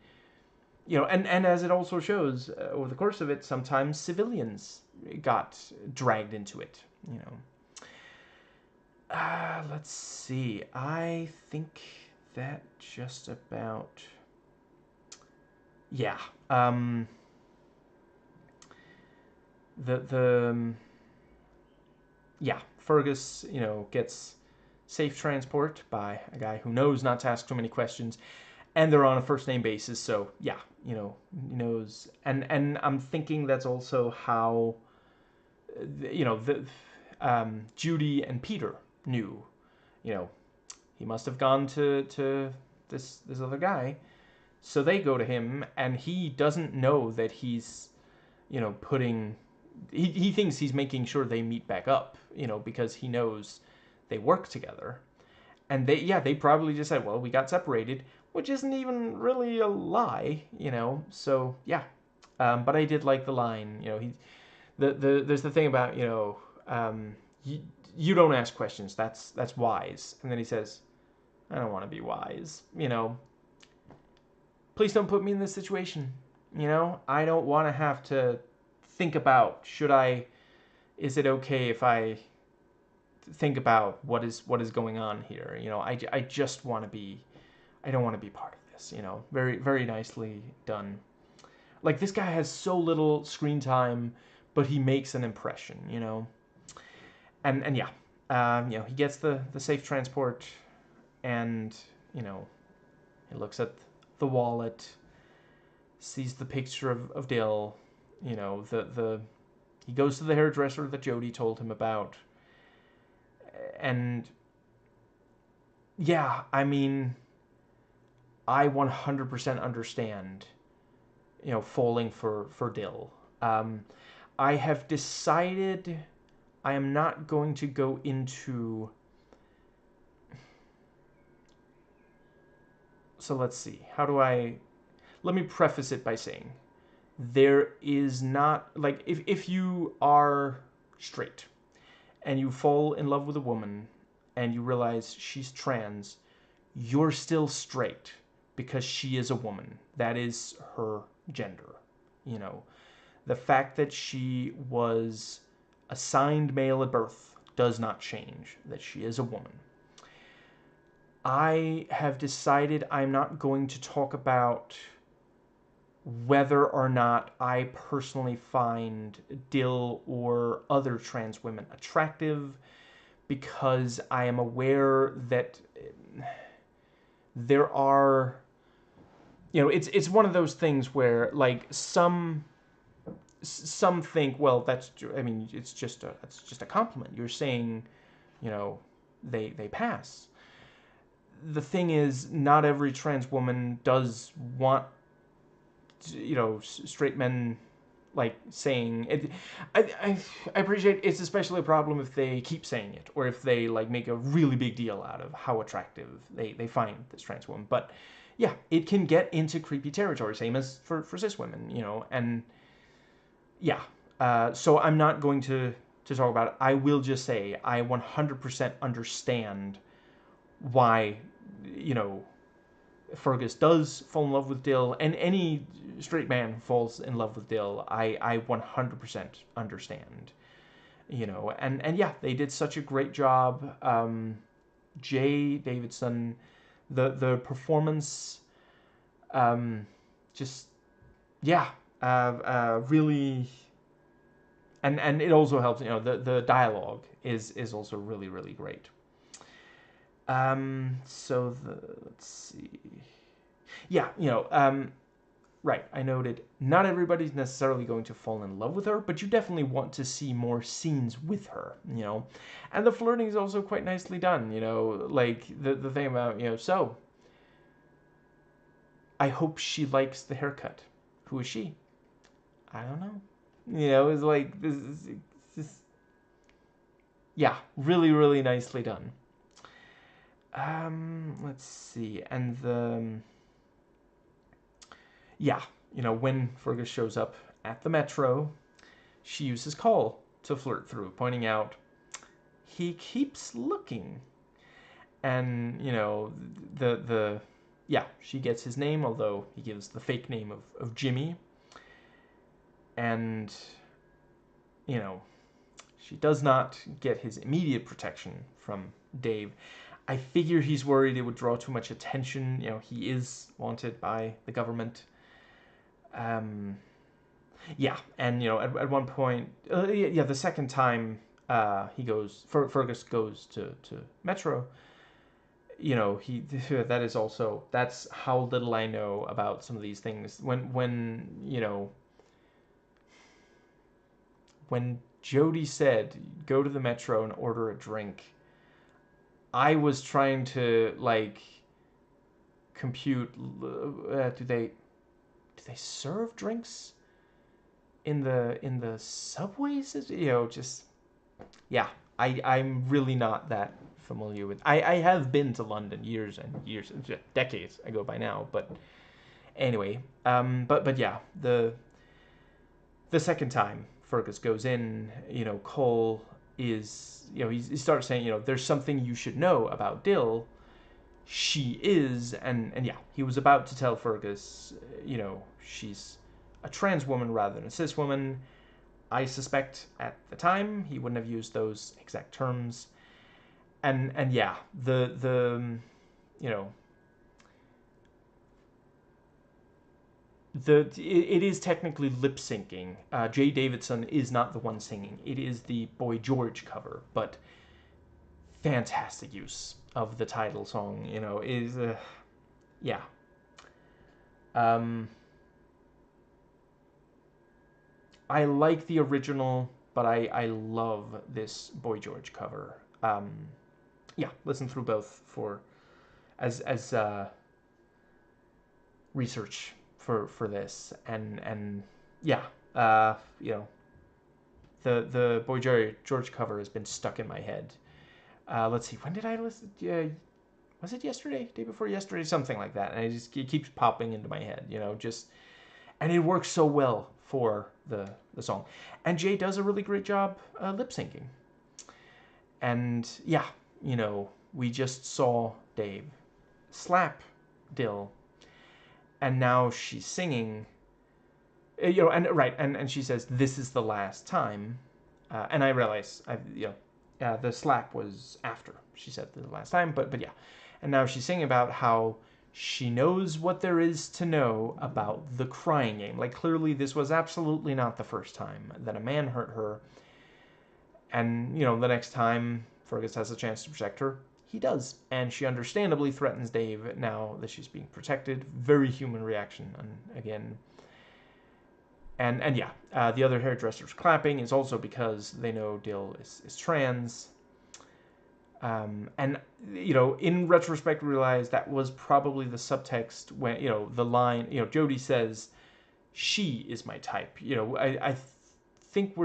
and as it also shows, over the course of it, sometimes civilians got dragged into it, Let's see. I think that just about, yeah. Yeah, Fergus, gets safe transport by a guy who knows not to ask too many questions, and they're on a first name basis, so yeah, knows, and I'm thinking that's also how, Judy and Peter knew, he must have gone to this other guy, so they go to him, and he doesn't know that he's, putting, he thinks he's making sure they meet back up, because he knows they work together. And they probably just said, well, we got separated, which isn't even really a lie, so yeah. But I did like the line, there's the thing about, you don't ask questions, that's wise. And then he says, I don't want to be wise, please don't put me in this situation, I don't want to have to think about, is it okay if I think about what is going on here, I just want to be, I don't want to be part of this, very, very nicely done. Like, this guy has so little screen time, but he makes an impression, and yeah, he gets the safe transport, and, he looks at the wallet, sees the picture of Dill, he goes to the hairdresser that Jody told him about, and yeah, I mean, I 100% understand, falling for Dill. I have decided I am not going to go into, so let's see, let me preface it by saying, there is not, like, if you are straight and you fall in love with a woman and you realize she's trans, you're still straight because she is a woman. That is her gender. The fact that she was assigned male at birth does not change that she is a woman. I have decided I'm not going to talk about whether or not I personally find Dill or other trans women attractive, because I am aware that there are, it's one of those things where, like, some think, well, it's just a compliment. You're saying, they pass. The thing is, not every trans woman does want straight men like saying it. I appreciate it's especially a problem if they keep saying it, or if they like make a really big deal out of how attractive they find this trans woman. But yeah, it can get into creepy territory, same as for cis women, and yeah. So I'm not going to talk about it. I will just say I 100% understand why, Fergus does fall in love with Dill, and any straight man who falls in love with Dill, I 100% understand. And yeah, they did such a great job. Jay Davidson, the performance, just yeah, really, and it also helps. The dialogue is also really really great. So let's see. Yeah, right. I noted not everybody's necessarily going to fall in love with her, but you definitely want to see more scenes with her, And the flirting is also quite nicely done, like the thing about, so I hope she likes the haircut. Who is she? I don't know. It's like this yeah, really, really nicely done. Let's see, and yeah, when Fergus shows up at the metro, she uses Call to flirt through, pointing out he keeps looking, and the yeah, she gets his name, although he gives the fake name of Jimmy, and she does not get his immediate protection from Dave. I figure he's worried it would draw too much attention. He is wanted by the government. Yeah, and at one point, yeah, the second time Fergus goes to Metro. He that is also that's how little I know about some of these things. When Jody said go to the Metro and order a drink, I was trying to like compute. Do they serve drinks in the subways? Just yeah. I'm really not that familiar with. I have been to London years and years, decades ago by now. But anyway, but yeah, the second time Fergus goes in, Cole is, he starts saying, there's something you should know about Dill. She is, and yeah, he was about to tell Fergus, she's a trans woman rather than a cis woman. I suspect at the time he wouldn't have used those exact terms. And yeah, the it is technically lip syncing. Jay Davidson is not the one singing. It is the Boy George cover, but fantastic use of the title song. Is yeah. I like the original, but I love this Boy George cover. Yeah, listen through both for as research for this, and yeah, the Boy George cover has been stuck in my head. Let's see, when did I listen? Was it yesterday? Day before yesterday? Something like that. And it keeps popping into my head, and it works so well for the song. And Jay does a really great job lip syncing. And yeah, we just saw Dave slap Dill, and now she's singing. And she says, "This is the last time," and I realize the slap was after she said the last time, but yeah, and now she's singing about how she knows what there is to know about the crying game. Like, clearly this was absolutely not the first time that a man hurt her. And, the next time Fergus has a chance to protect her, he does. And she understandably threatens Dave now that she's being protected. Very human reaction, again. And yeah, the other hairdressers clapping is also because they know Dill is trans. And, in retrospect, realize that was probably the subtext when, the line, Jody says, she is my type. I think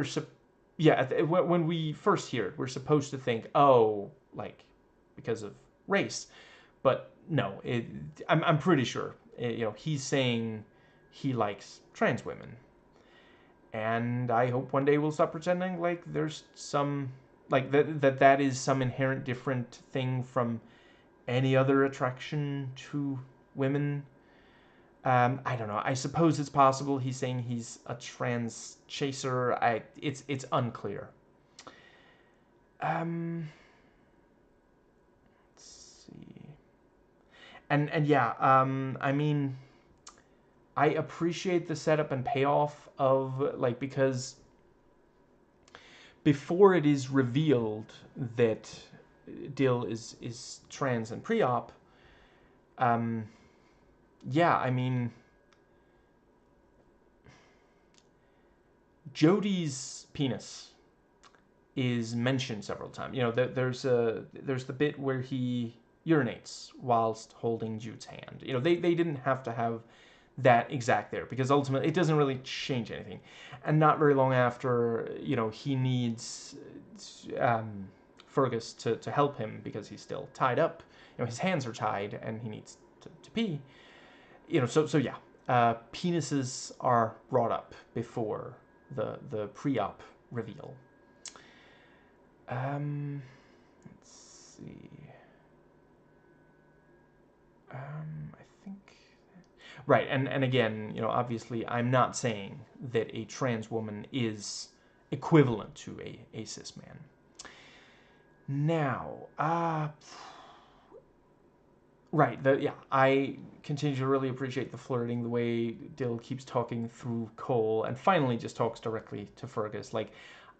yeah, when we first hear it, we're supposed to think, oh, like, because of race. But no, I'm pretty sure, he's saying he likes trans women. And I hope one day we'll stop pretending like there's some, like, that is some inherent different thing from any other attraction to women. I don't know. I suppose it's possible he's saying he's a trans chaser. It's unclear. Um, let's see. And yeah. I mean, I appreciate the setup and payoff of, like, because before it is revealed that Dill is trans and pre-op. Yeah, I mean, Jodie's penis is mentioned several times. There's the bit where he urinates whilst holding Jude's hand. They didn't have to have that exact there, because ultimately it doesn't really change anything. And not very long after, he needs Fergus to help him because he's still tied up. His hands are tied and he needs to pee. So yeah, penises are brought up before the pre-op reveal. Let's see. I think. Right, and again, obviously, I'm not saying that a trans woman is equivalent to a cis man. Now, right, yeah, I continue to really appreciate the flirting, the way Dill keeps talking through Cole, and finally just talks directly to Fergus. Like,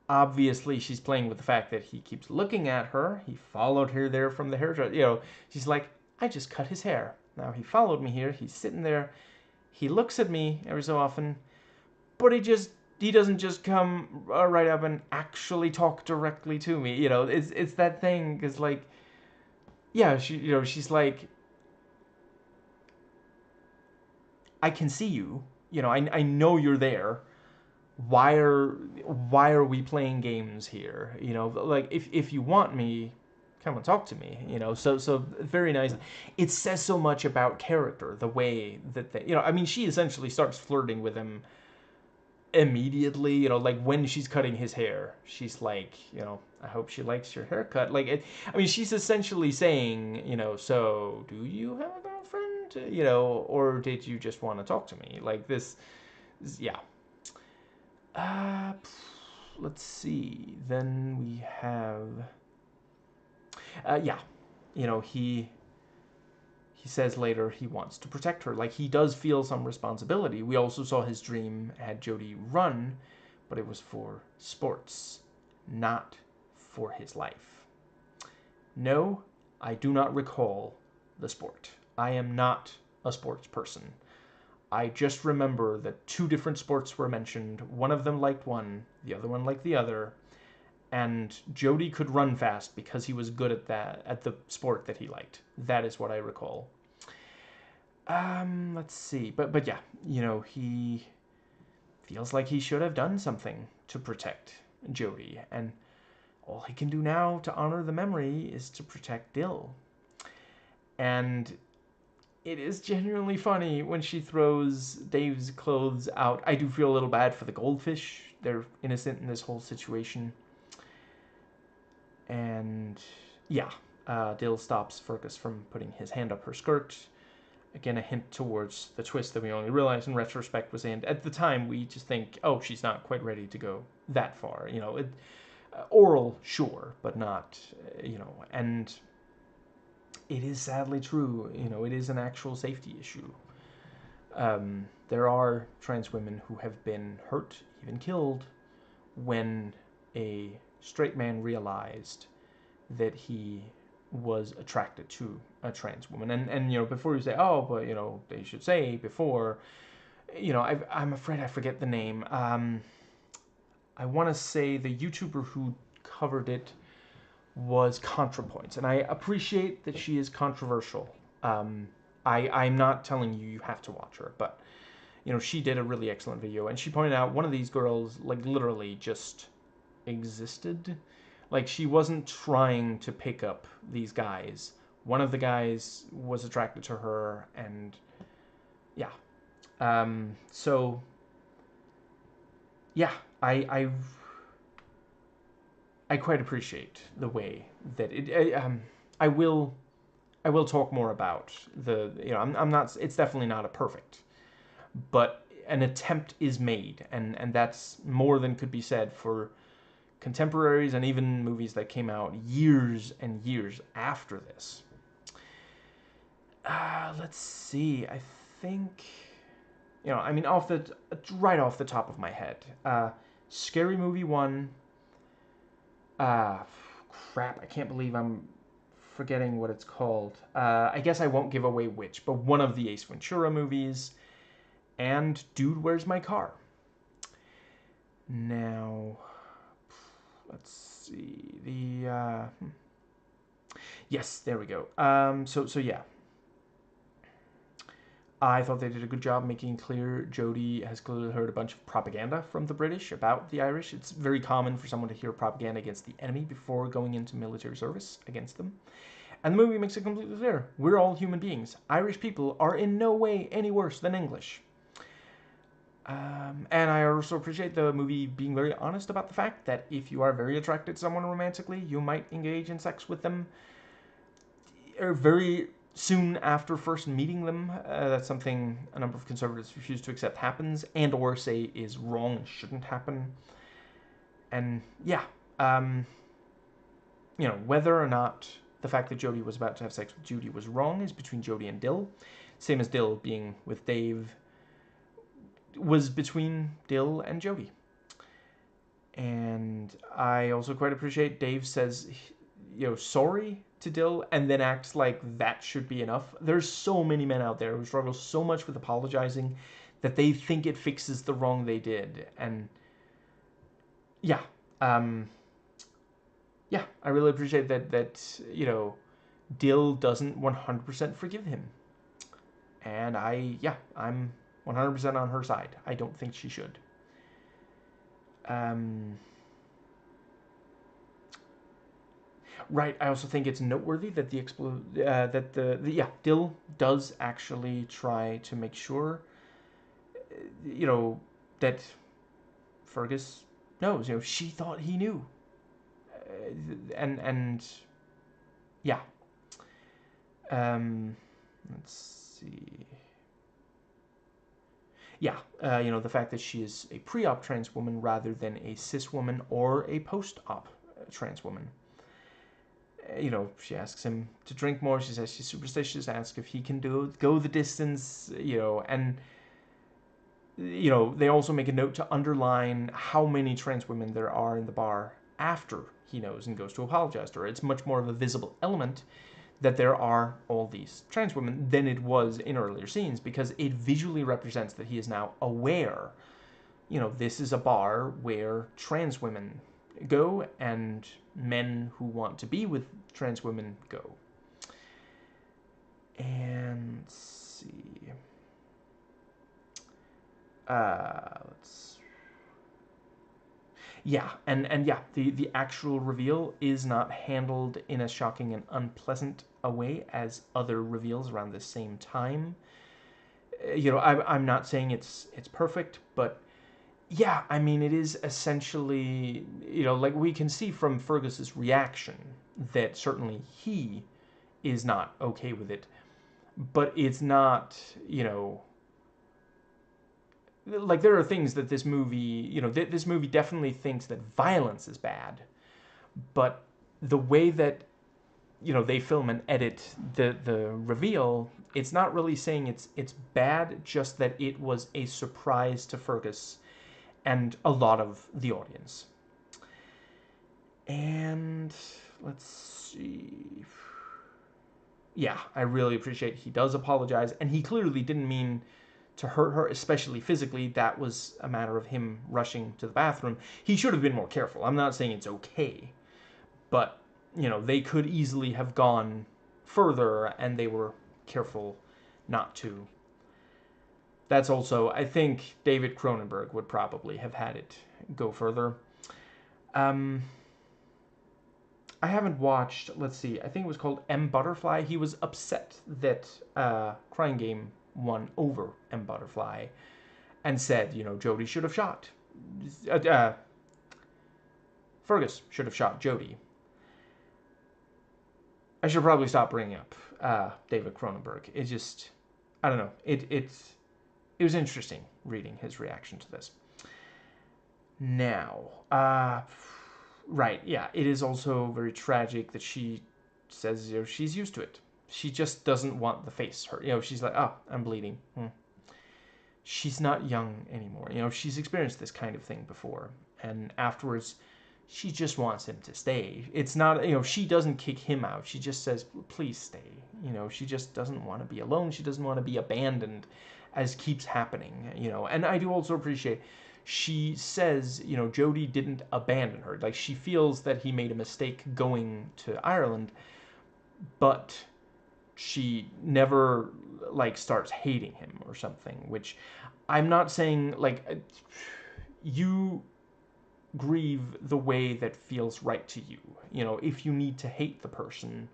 obviously, she's playing with the fact that he keeps looking at her. He followed her there from the hairdresser. She's like, I just cut his hair. Now he followed me here. He's sitting there. He looks at me every so often, but he doesn't just come right up and actually talk directly to me. It's that thing, because, like, yeah, she's like, I can see you. I know you're there. Why are we playing games here? Like, if you want me, come and talk to me. So very nice. It says so much about character, the way that they, I mean, she essentially starts flirting with him immediately. Like, when she's cutting his hair, she's like, I hope she likes your haircut. Like, I mean, she's essentially saying, so do you have a girlfriend? Or did you just want to talk to me? Like, this, yeah. Let's see. Then we have, yeah, he says later he wants to protect her. Like, he does feel some responsibility. We also saw his dream had Jodie run, but it was for sports, not for his life. No, I do not recall the sport. I am not a sports person. I just remember that 2 different sports were mentioned. One of them liked one, the other one liked the other. And Jodie could run fast because he was good at the sport that he liked. That is what I recall. Let's see. But yeah, he feels like he should have done something to protect Jodie. And all he can do now to honor the memory is to protect Dill. And it is genuinely funny when she throws Dave's clothes out. I do feel a little bad for the goldfish. They're innocent in this whole situation. And yeah, Dill stops Fergus from putting his hand up her skirt. Again, a hint towards the twist that we only realized in retrospect was in. At the time, we just think, oh, she's not quite ready to go that far. Oral, sure, but not, and it is sadly true. It is an actual safety issue. There are trans women who have been hurt, even killed, when a straight man realized that he was attracted to a trans woman. And before you say, oh, but, they should say before, I'm afraid I forget the name. I want to say the YouTuber who covered it was ContraPoints, and I appreciate that she is controversial. I'm not telling you have to watch her, but she did a really excellent video, and she pointed out one of these girls, like, literally just existed. Like, she wasn't trying to pick up these guys. One of the guys was attracted to her, and yeah. So yeah, I quite appreciate the way that I will talk more about the, I'm not, it's definitely not a perfect, but an attempt is made, and that's more than could be said for contemporaries and even movies that came out years and years after this. Let's see. I think, I mean, right off the top of my head, Scary Movie 1. Crap! I can't believe I'm forgetting what it's called. I guess I won't give away which, but one of the Ace Ventura movies, and Dude, Where's My Car? Now, let's see, yes, there we go. So yeah, I thought they did a good job making clear Jodie has clearly heard a bunch of propaganda from the British about the Irish. It's very common for someone to hear propaganda against the enemy before going into military service against them. And the movie makes it completely clear. We're all human beings. Irish people are in no way any worse than English. And I also appreciate the movie being very honest about the fact that if you are very attracted to someone romantically, you might engage in sex with them very soon after first meeting them. That's something a number of conservatives refuse to accept happens, and or say is wrong and shouldn't happen. And yeah, whether or not the fact that Jodie was about to have sex with Judy was wrong is between Jodie and Dill. Same as Dill being with Dave was between Dill and Jodie. And I also quite appreciate Dave says, sorry to Dill, and then acts like that should be enough. There's so many men out there who struggle so much with apologizing that they think it fixes the wrong they did. And yeah, yeah, I really appreciate that Dill doesn't 100% forgive him. And I'm 100% on her side. I don't think she should. Right. I also think it's noteworthy that Dill does actually try to make sure, that Fergus knows. She thought he knew, and yeah. Let's see. Yeah, the fact that she is a pre-op trans woman rather than a cis woman or a post-op trans woman. She asks him to drink more. She says she's superstitious. Asks if he can go the distance. And they also make a note to underline how many trans women there are in the bar after he knows and goes to apologize to her. It's much more of a visible element that there are all these trans women than it was in earlier scenes, because it visually represents that he is now aware. This is a bar where trans women go and men who want to be with trans women go. And let's see. Yeah, and yeah, the actual reveal is not handled in as shocking and unpleasant a way as other reveals around the same time. I'm not saying it's perfect, but yeah, I mean, it is essentially, like we can see from Fergus's reaction that certainly he is not okay with it, but it's not, like there are things that this movie, this movie definitely thinks that violence is bad, but the way that, they film and edit the reveal, it's not really saying it's bad, just that it was a surprise to Fergus and a lot of the audience. And let's see. Yeah, I really appreciate he does apologize, and he clearly didn't mean to hurt her, especially physically. That was a matter of him rushing to the bathroom. He should have been more careful. I'm not saying it's okay, but, they could easily have gone further, and they were careful not to. that's also, I think David Cronenberg would probably have had it go further. Um, I haven't watched, let's see, I think it was called M. Butterfly. He was upset that Crying Game won over M. Butterfly and said, Jodie should have shot. Fergus should have shot Jodie. I should probably stop bringing up David Cronenberg. It just, I don't know. It was interesting reading his reaction to this. Now, right, yeah, it is also very tragic that she says, she's used to it. She just doesn't want the face hurt. She's like, oh, I'm bleeding. She's not young anymore. She's experienced this kind of thing before. And afterwards, she just wants him to stay. It's not, she doesn't kick him out. She just says, please stay. She just doesn't want to be alone. She doesn't want to be abandoned, as keeps happening, And I do also appreciate, she says, Jodie didn't abandon her. Like, she feels that he made a mistake going to Ireland, but she never, like, starts hating him or something, which I'm not saying, like, you grieve the way that feels right to you. If you need to hate the person,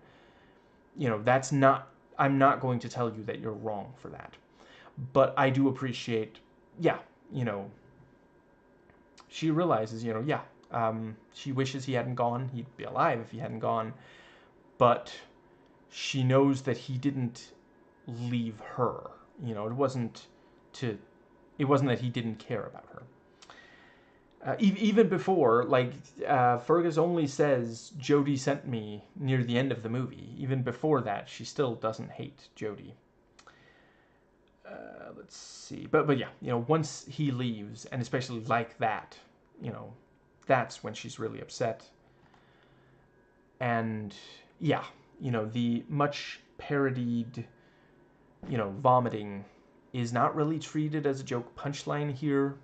that's not, I'm not going to tell you that you're wrong for that. But I do appreciate, yeah, she realizes, she wishes he hadn't gone. He'd be alive if he hadn't gone. But she knows that he didn't leave her. It wasn't that he didn't care about her. Even before, like, Fergus only says, Jodie sent me near the end of the movie. Even before that, she still doesn't hate Jodie. Let's see. But yeah, once he leaves, and especially like that, that's when she's really upset. And yeah, the much parodied, vomiting is not really treated as a joke punchline here.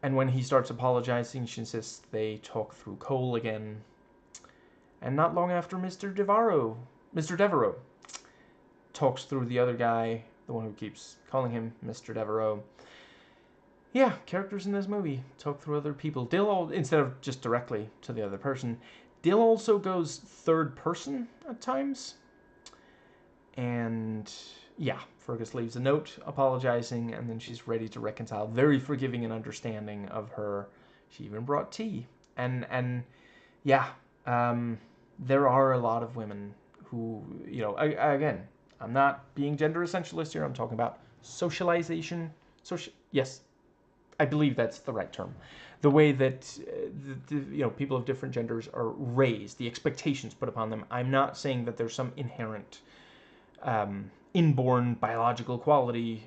And when he starts apologizing, she insists they talk through Cole again. And not long after, Mr. Devereaux talks through the other guy, the one who keeps calling him Mr. Devereaux. Yeah, characters in this movie talk through other people. Dill, instead of just directly to the other person, Dill also goes third person at times. And yeah, Fergus leaves a note apologizing, and then she's ready to reconcile, very forgiving and understanding of her. She even brought tea. And yeah, there are a lot of women who, again, I'm not being gender essentialist here. I'm talking about socialization. Yes, I believe that's the right term. The way that people of different genders are raised, the expectations put upon them. I'm not saying that there's some inherent inborn biological quality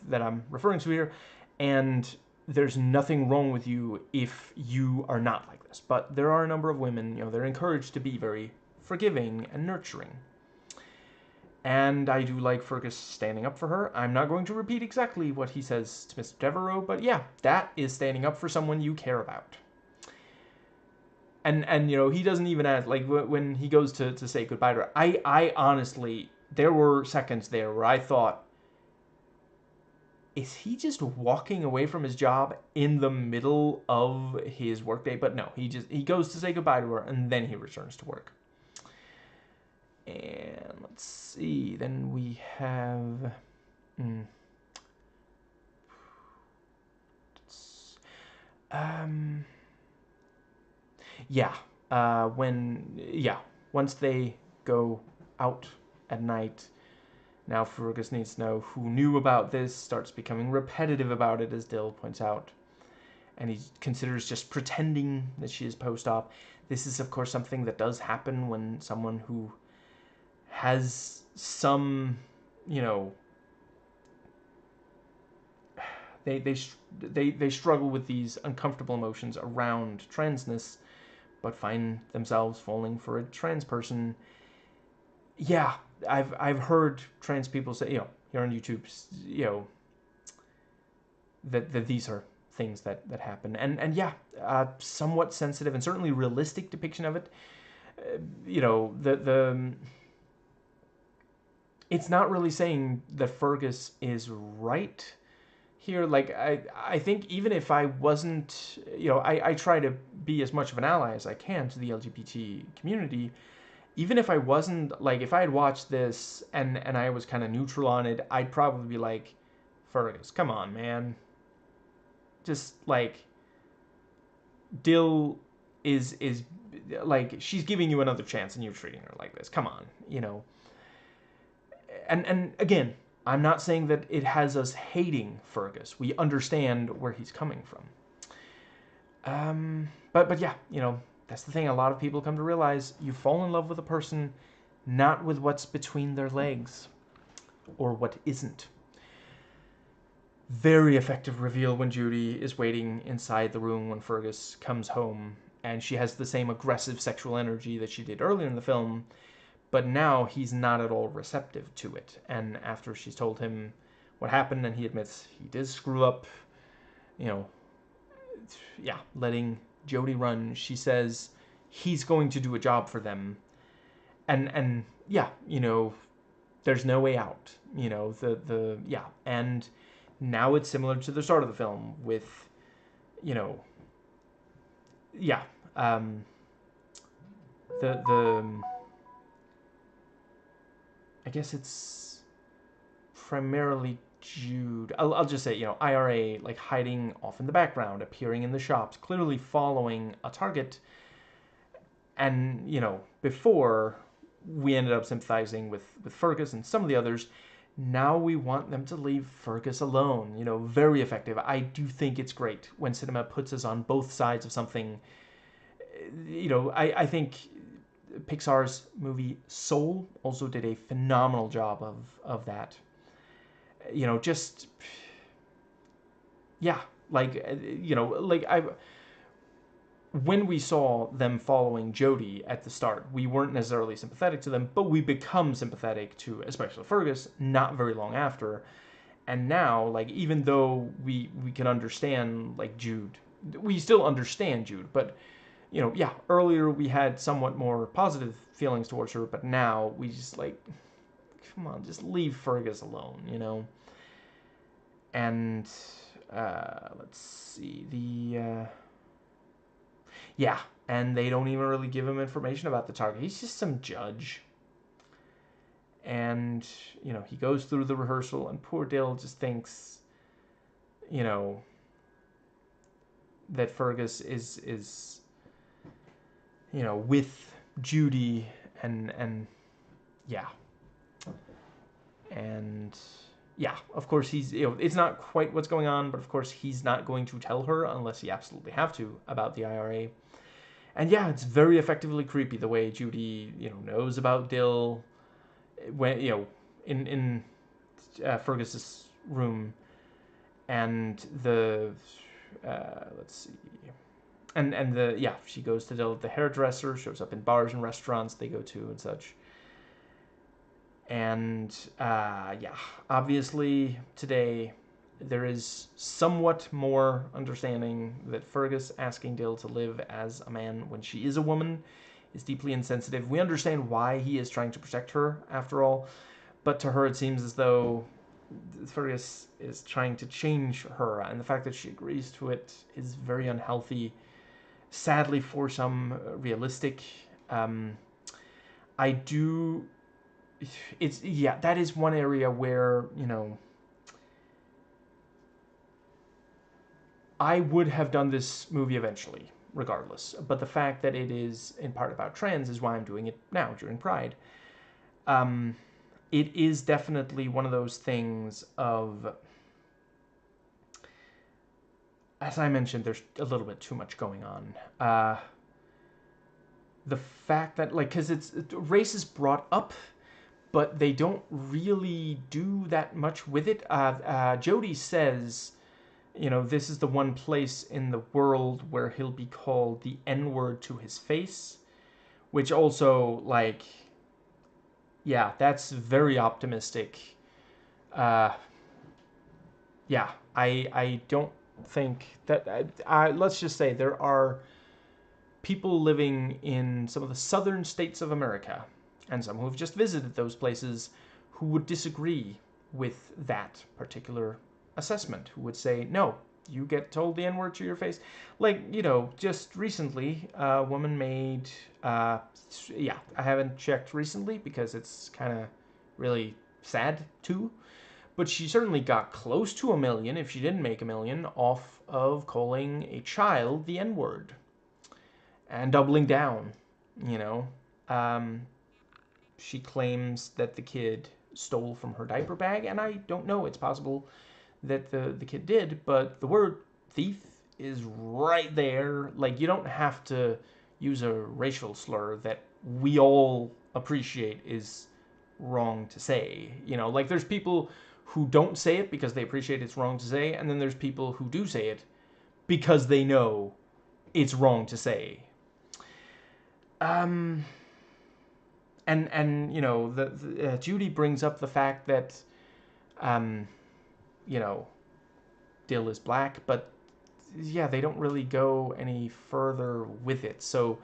that I'm referring to here, and there's nothing wrong with you if you are not like this. But there are a number of women, they're encouraged to be very forgiving and nurturing. And I do like Fergus standing up for her. I'm not going to repeat exactly what he says to Mr. Devereaux, but yeah, that is standing up for someone you care about. And he doesn't even ask, like, when he goes to say goodbye to her, I honestly, there were seconds there where I thought, is he just walking away from his job in the middle of his workday? But no, he goes to say goodbye to her, and then he returns to work. And let's see, then we have... once they go out at night, now Fergus needs to know who knew about this, starts becoming repetitive about it, as Dill points out. And he considers just pretending that she is post-op. This is, of course, something that does happen when someone who has some, they struggle with these uncomfortable emotions around transness, but find themselves falling for a trans person. Yeah, I've heard trans people say, here on YouTube, that these are things that happen, and yeah, somewhat sensitive and certainly realistic depiction of it. it's not really saying that Fergus is right here. Like, I think even if I wasn't, I try to be as much of an ally as I can to the LGBT community. Even if I wasn't, like, if I had watched this and I was kind of neutral on it, I'd probably be like, Fergus, come on, man. Just, like, Dill is like, she's giving you another chance and you're treating her like this. Come on, And again, I'm not saying that it has us hating Fergus. We understand where he's coming from. But yeah, that's the thing. A lot of people come to realize you fall in love with a person not with what's between their legs or what isn't. Very effective reveal when Judy is waiting inside the room when Fergus comes home, and she has the same aggressive sexual energy that she did earlier in the film, but now he's not at all receptive to it. And after she's told him what happened and he admits he did screw up, letting Jody run, she says he's going to do a job for them. And there's no way out. And now it's similar to the start of the film with, the I guess it's primarily Jude. I'll just say, IRA, like, hiding off in the background, appearing in the shops, clearly following a target. And, before we ended up sympathizing with Fergus and some of the others, now we want them to leave Fergus alone. Very effective. I do think it's great when cinema puts us on both sides of something. I think Pixar's movie Soul also did a phenomenal job of that. When we saw them following Jody at the start, we weren't necessarily sympathetic to them, but we become sympathetic to, especially Fergus, not very long after. And now, like, even though we can understand, like, Jude, we still understand Jude, but earlier we had somewhat more positive feelings towards her, but now we just, like, come on, just leave Fergus alone, And, let's see, and they don't even really give him information about the target. He's just some judge. And, he goes through the rehearsal, and poor Dill just thinks, that Fergus is with Judy, and of course he's, it's not quite what's going on, but of course he's not going to tell her unless he absolutely have to about the IRA. And it's very effectively creepy the way Judy, knows about Dill when, in Fergus's room, and the, let's see, and she goes to Dill at the hairdresser, shows up in bars and restaurants they go to and such. And, obviously today there is somewhat more understanding that Fergus asking Dill to live as a man when she is a woman is deeply insensitive. We understand why he is trying to protect her, after all, but to her it seems as though Fergus is trying to change her, and the fact that she agrees to it is very unhealthy. Sadly, for some, realistic. That is one area where, I would have done this movie eventually, regardless. But the fact that it is in part about trans is why I'm doing it now, during Pride. It is definitely one of those things of, as I mentioned, there's a little bit too much going on. The fact that, like, because race is brought up, but they don't really do that much with it. Jody says, this is the one place in the world where he'll be called the N-word to his face, which also, like, that's very optimistic. I don't think that, let's just say there are people living in some of the southern states of America, and some who have just visited those places, who would disagree with that particular assessment, who would say, no, you get told the N-word to your face. Like, you know, just recently, a woman made, yeah, I haven't checked recently because it's kind of really sad too, but she certainly got close to 1 million, if she didn't make 1 million, off of calling a child the N-word and doubling down, you know. Um, she claims that the kid stole from her diaper bag, and I don't know, it's possible that the kid did, but the word thief is right there. Like, you don't have to use a racial slur that we all appreciate is wrong to say. You know, like, there's people who don't say it because they appreciate it's wrong to say, and then there's people who do say it because they know it's wrong to say. And you know, Judy brings up the fact that you know, Dill is black, but yeah, they don't really go any further with it. So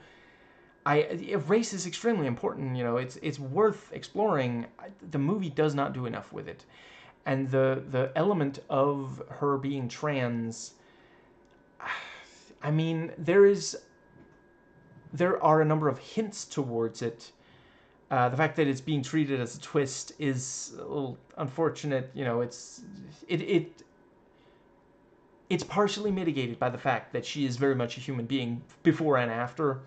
race is extremely important. You know, it's worth exploring. The movie does not do enough with it, and the element of her being trans. I mean, there are a number of hints towards it. The fact that it's being treated as a twist is a little unfortunate. You know, it's partially mitigated by the fact that she is very much a human being before and after.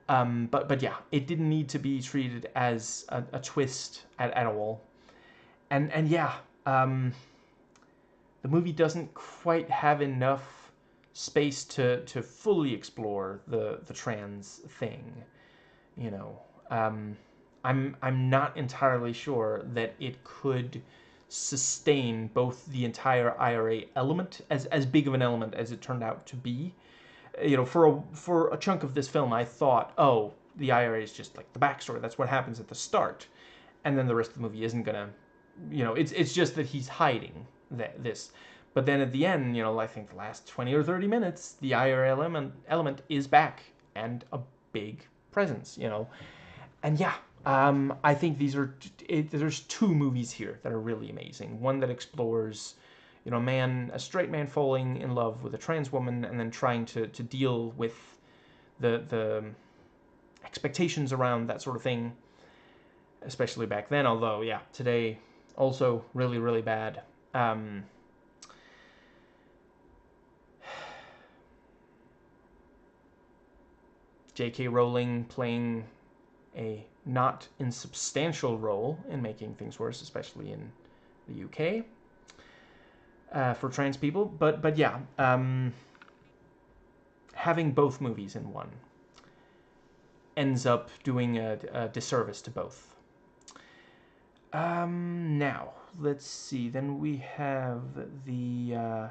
But yeah, it didn't need to be treated as a twist at all. And yeah, the movie doesn't quite have enough space to fully explore the trans thing. You know, I'm not entirely sure that it could sustain both the entire IRA element, as big of an element as it turned out to be. You know, for a chunk of this film, I thought, oh, the IRA is just like the backstory. That's what happens at the start, and then the rest of the movie isn't gonna, you know, it's just that he's hiding this. But then at the end, you know, I think the last 20 or 30 minutes, the IRA element is back and a big presence. You know, and yeah, I think there's two movies here that are really amazing. One that explores, you know, a straight man falling in love with a trans woman and then trying to deal with the expectations around that sort of thing, especially back then. Although, yeah, today also really, really bad. J.K. Rowling playing a not insubstantial role in making things worse, especially in the UK, for trans people. But yeah, having both movies in one ends up doing a disservice to both. Now, let's see. Then we have the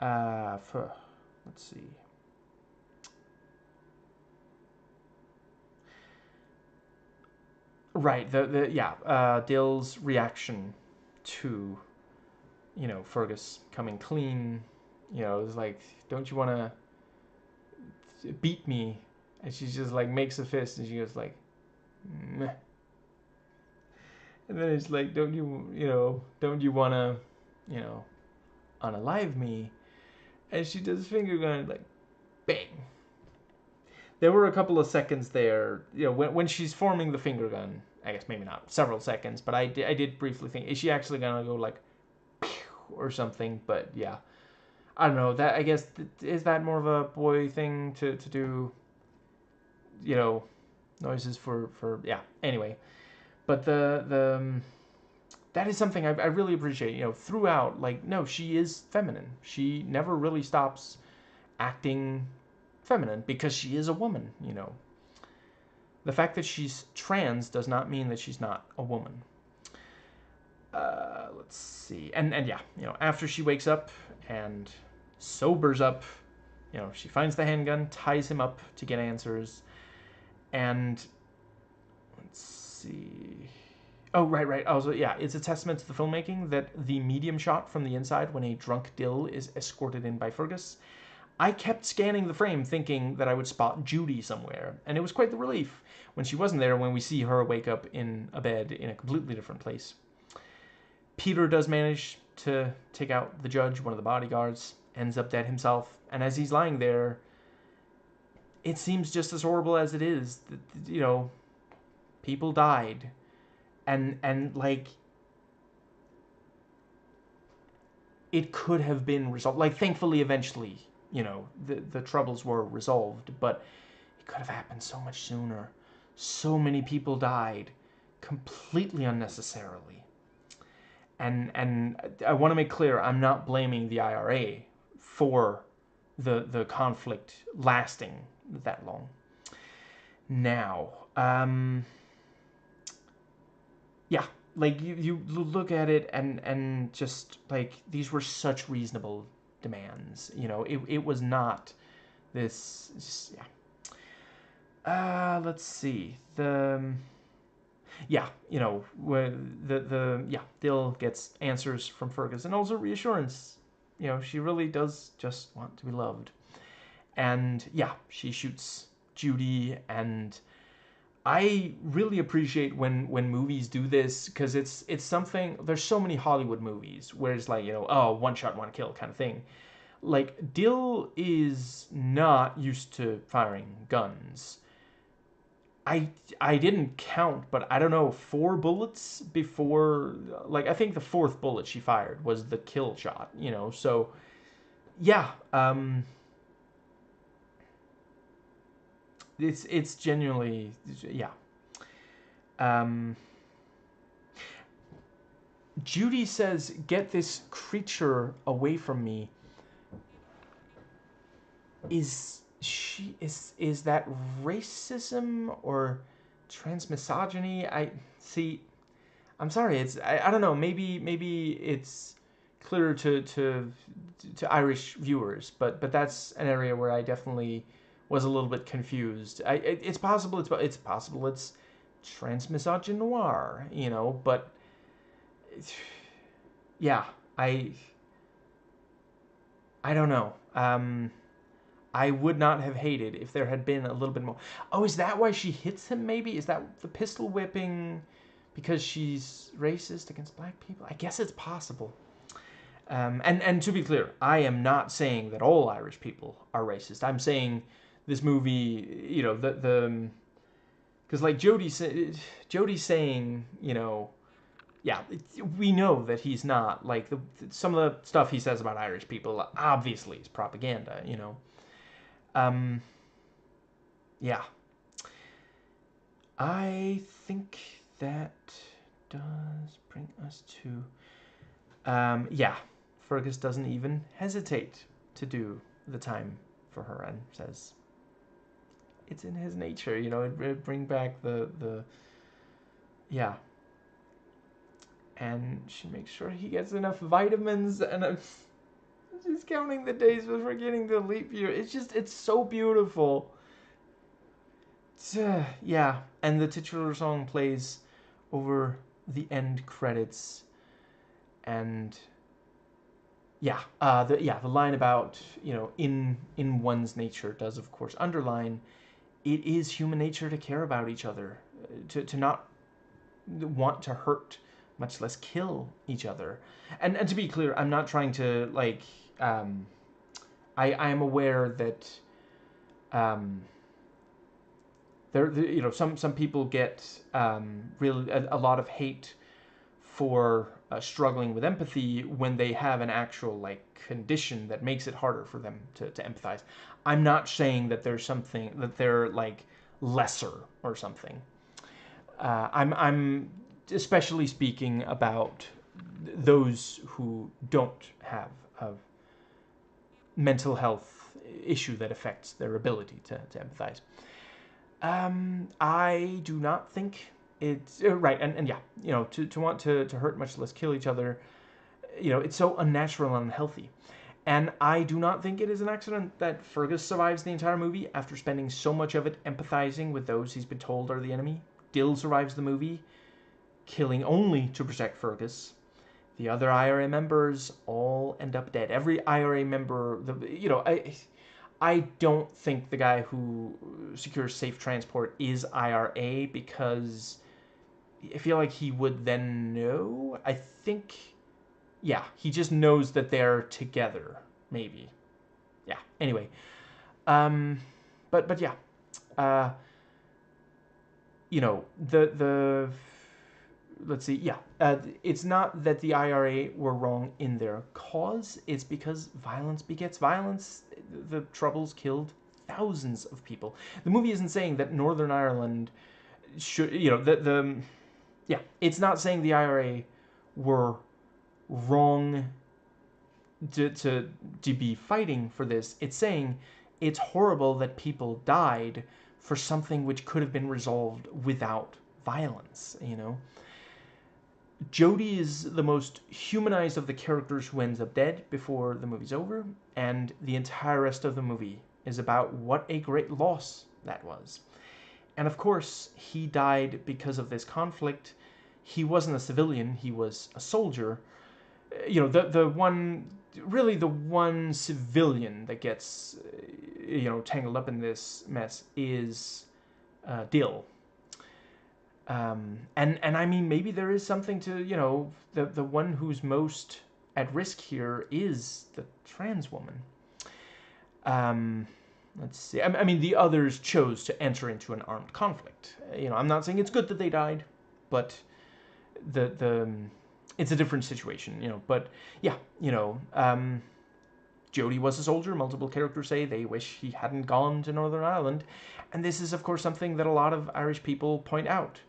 let's see. Right, Dill's reaction to, you know, Fergus coming clean. You know, it's like, don't you want to beat me? And she just like makes a fist and she goes like, meh. And then it's like, don't you want to, you know, unalive me? And she does finger gun like, bang. There were a couple of seconds there, you know, when she's forming the finger gun. I guess maybe not several seconds, but I did briefly think, is she actually gonna go like, pew, or something? But yeah, I don't know. That, I guess, is that more of a boy thing to do? You know, noises for yeah. Anyway, but that is something I really appreciate. You know, throughout, like, no, she is feminine. She never really stops acting feminine because she is a woman. You know, the fact that she's trans does not mean that she's not a woman. Let's see, and yeah, you know, after she wakes up and sobers up, you know, she finds the handgun, ties him up to get answers, and let's see. Oh, right. Also, yeah, it's a testament to the filmmaking that the medium shot from the inside when a drunk Dill is escorted in by Fergus, I kept scanning the frame thinking that I would spot Judy somewhere, and it was quite the relief when she wasn't there, when we see her wake up in a bed in a completely different place. Peter does manage to take out the judge, one of the bodyguards, ends up dead himself, and as he's lying there, it seems just as horrible as it is. You know, people died, and like, it could have been resolved. Like, thankfully, eventually, you know, the troubles were resolved, but it could have happened so much sooner. So many people died completely unnecessarily. And I want to make clear, I'm not blaming the IRA for the conflict lasting that long. Now, yeah, like you look at it and just like, these were such reasonable demands. You know, it was not this. Just, yeah. Let's see. Yeah, you know, where Dill gets answers from Fergus and also reassurance. You know, she really does just want to be loved. And yeah, she shoots Judy, and I really appreciate when movies do this, because it's something. There's so many Hollywood movies where it's like, you know, oh, one shot, one kill kind of thing. Like, Dill is not used to firing guns. I didn't count, but I don't know, 4 bullets before, like, I think the 4th bullet she fired was the kill shot, you know. So yeah, it's genuinely, yeah. Judy says, "Get this creature away from me." Is that racism or transmisogyny? I see. I'm sorry. I don't know. Maybe it's clearer to Irish viewers, but that's an area where I definitely was a little bit confused. It's possible it's possible it's transmisogynoir, you know, but yeah, I don't know. I would not have hated if there had been a little bit more. Oh, is that why she hits him, maybe? Is that the pistol whipping because she's racist against black people? I guess it's possible. And to be clear, I am not saying that all Irish people are racist. I'm saying this movie, you know, the because like Jody's saying, you know, yeah, we know that he's not, like, some of the stuff he says about Irish people obviously is propaganda, you know. Yeah. I think that does bring us to, yeah, Fergus doesn't even hesitate to do the time for her and says it's in his nature, you know, it bring back yeah. And she makes sure he gets enough vitamins, and she's counting the days before getting the leap year. It's so beautiful. Yeah, and the titular song plays over the end credits, and the line about, you know, in one's nature does of course underline it is human nature to care about each other, to not want to hurt, much less kill each other. And to be clear, I'm not trying to, like, I am aware that there, you know, some people get really a lot of hate for struggling with empathy when they have an actual, like, condition that makes it harder for them to empathize. I'm not saying that there's something that they're, like, lesser or something. I'm especially speaking about those who don't have a mental health issue that affects their ability to empathize. I do not think it's right, and yeah, you know, to want to hurt, much less kill each other, you know, it's so unnatural and unhealthy. And I do not think it is an accident that Fergus survives the entire movie after spending so much of it empathizing with those he's been told are the enemy. Dill survives the movie, killing only to protect Fergus. The other IRA members all end up dead. Every IRA member, you know, I don't think the guy who secures safe transport is IRA, because I feel like he would then know. I think, yeah, he just knows that they're together, maybe. Yeah. Anyway, um, but yeah, uh, the let's see, yeah, it's not that the IRA were wrong in their cause. It's because violence begets violence. The Troubles killed thousands of people. The movie isn't saying that Northern Ireland should, the yeah, it's not saying the IRA were wrong to be fighting for this. It's saying it's horrible that people died for something which could have been resolved without violence. Jodie is the most humanized of the characters who ends up dead before the movie's over, and the entire rest of the movie is about what a great loss that was. And of course, he died because of this conflict. He wasn't a civilian, he was a soldier. The one civilian that gets tangled up in this mess is Dill. And I mean, maybe there is something to, the one who's most at risk here is the trans woman. Let's see. I mean, the others chose to enter into an armed conflict. I'm not saying it's good that they died, but the it's a different situation. But yeah, Jodie was a soldier. Multiple characters say they wish he hadn't gone to Northern Ireland, and this is, of course, something that a lot of Irish people point out.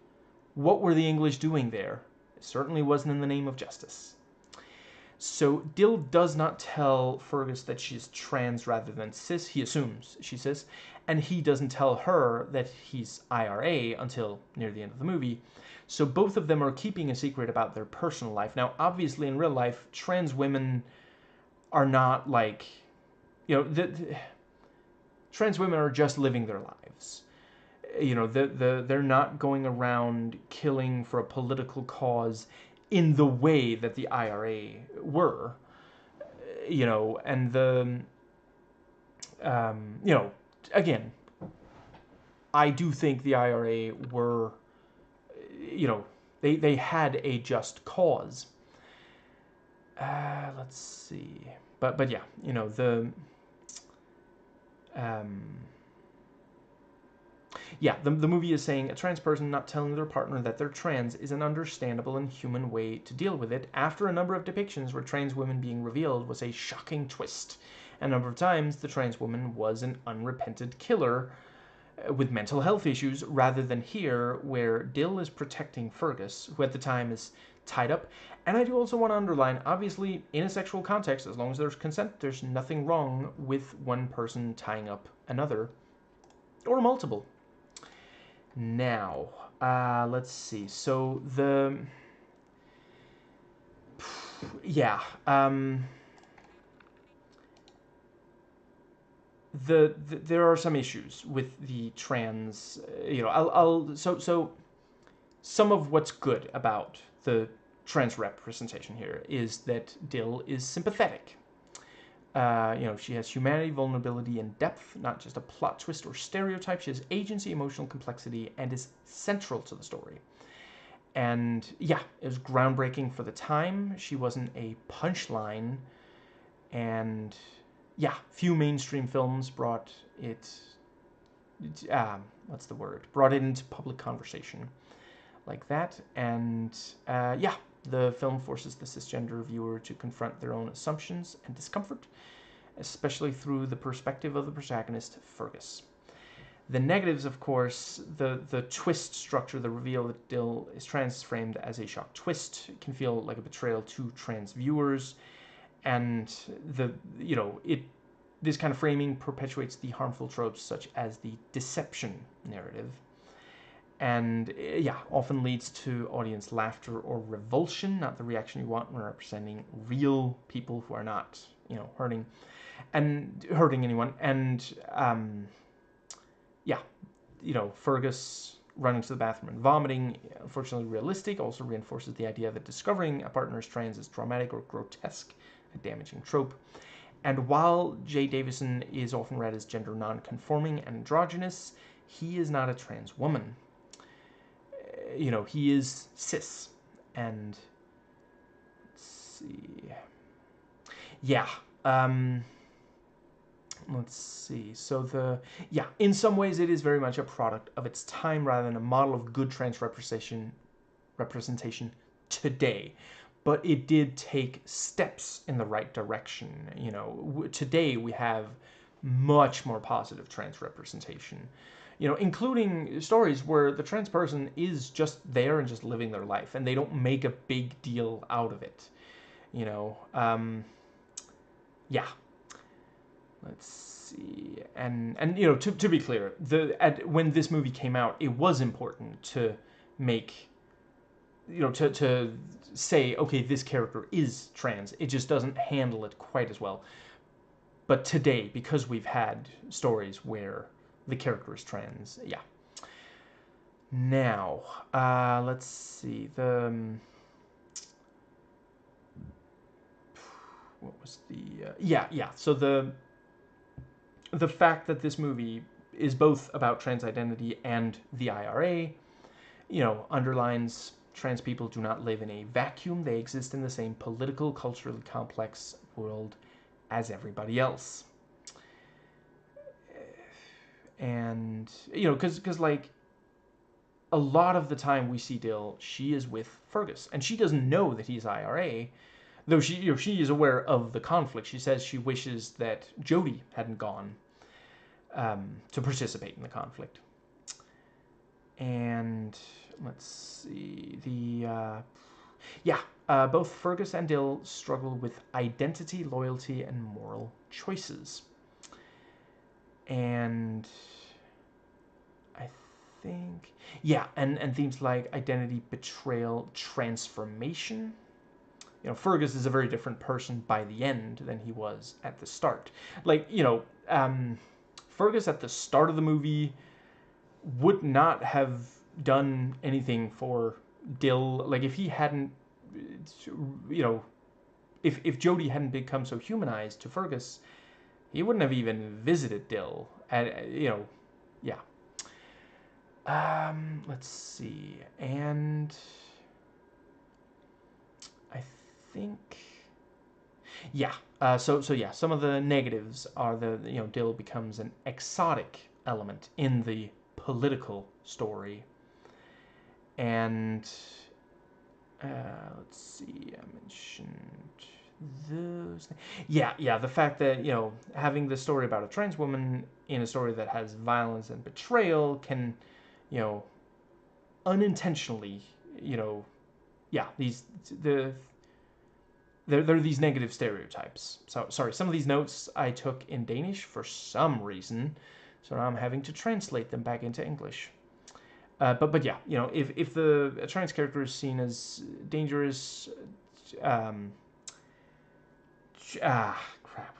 What were the English doing there? It certainly wasn't in the name of justice. So Dill does not tell Fergus that she's trans rather than cis. He assumes she's cis. And he doesn't tell her that he's IRA until near the end of the movie. So both of them are keeping a secret about their personal life. Now, obviously, in real life, trans women are not like, trans women are just living their lives. They're not going around killing for a political cause in the way that the IRA were, and again, I do think the IRA were, they had a just cause. Let's see, but yeah, the movie is saying a trans person not telling their partner that they're trans is an understandable and human way to deal with it, after a number of depictions where trans women being revealed was a shocking twist. A number of times, the trans woman was an unrepentant killer with mental health issues, rather than here, where Dill is protecting Fergus, who at the time is tied up. And I do also want to underline, obviously, in a sexual context, as long as there's consent, there's nothing wrong with one person tying up another, or multiple. Now, let's see. So there are some issues with the trans. So some of what's good about the trans representation here is that Dill is sympathetic. She has humanity, vulnerability, and depth, not just a plot twist or stereotype. She has agency, emotional complexity, and is central to the story. And yeah, it was groundbreaking for the time. She wasn't a punchline, and yeah, few mainstream films brought it, brought it into public conversation like that. And the film forces the cisgender viewer to confront their own assumptions and discomfort, especially through the perspective of the protagonist, Fergus. The negatives, of course, the twist structure, the reveal that Dill is trans, framed as a shock twist. It can feel like a betrayal to trans viewers, and this kind of framing perpetuates the harmful tropes such as the deception narrative, and often leads to audience laughter or revulsion, not the reaction you want when representing real people who are not, hurting anyone. And Fergus running to the bathroom and vomiting, unfortunately realistic, also reinforces the idea that discovering a partner's trans is traumatic or grotesque, a damaging trope. And while Jay Davison is often read as gender non-conforming and androgynous, he is not a trans woman. He is cis. And let's see. Yeah. Let's see. So in some ways it is very much a product of its time rather than a model of good trans representation today. But it did take steps in the right direction. Today we have much more positive trans representation. Including stories where the trans person is just there and just living their life, and they don't make a big deal out of it. Yeah. Let's see. And to be clear, when this movie came out, it was important to make, to say, okay, this character is trans. It just doesn't handle it quite as well. But today, because we've had stories where the character is trans, yeah. Now, let's see. What was the... yeah. So the fact that this movie is both about trans identity and the IRA, underlines trans people do not live in a vacuum. They exist in the same political, culturally complex world as everybody else. And, because, like, a lot of the time we see Dill, she is with Fergus, and she doesn't know that he's IRA, though she is aware of the conflict. She says she wishes that Jodie hadn't gone to participate in the conflict. And let's see, both Fergus and Dill struggle with identity, loyalty, and moral choices. And I think, and themes like identity, betrayal, transformation. Fergus is a very different person by the end than he was at the start. Like, Fergus at the start of the movie would not have done anything for Dill. Like, if he hadn't, if Jodie hadn't become so humanized to Fergus, he wouldn't have even visited Dill. Yeah. Let's see. And I think... Yeah. Some of the negatives are Dill becomes an exotic element in the political story. And let's see, I mentioned those. Yeah, the fact that, having the story about a trans woman in a story that has violence and betrayal can, unintentionally, there are these negative stereotypes. So, sorry, some of these notes I took in Danish for some reason, so now I'm having to translate them back into English. But yeah, if the trans character is seen as dangerous, crap,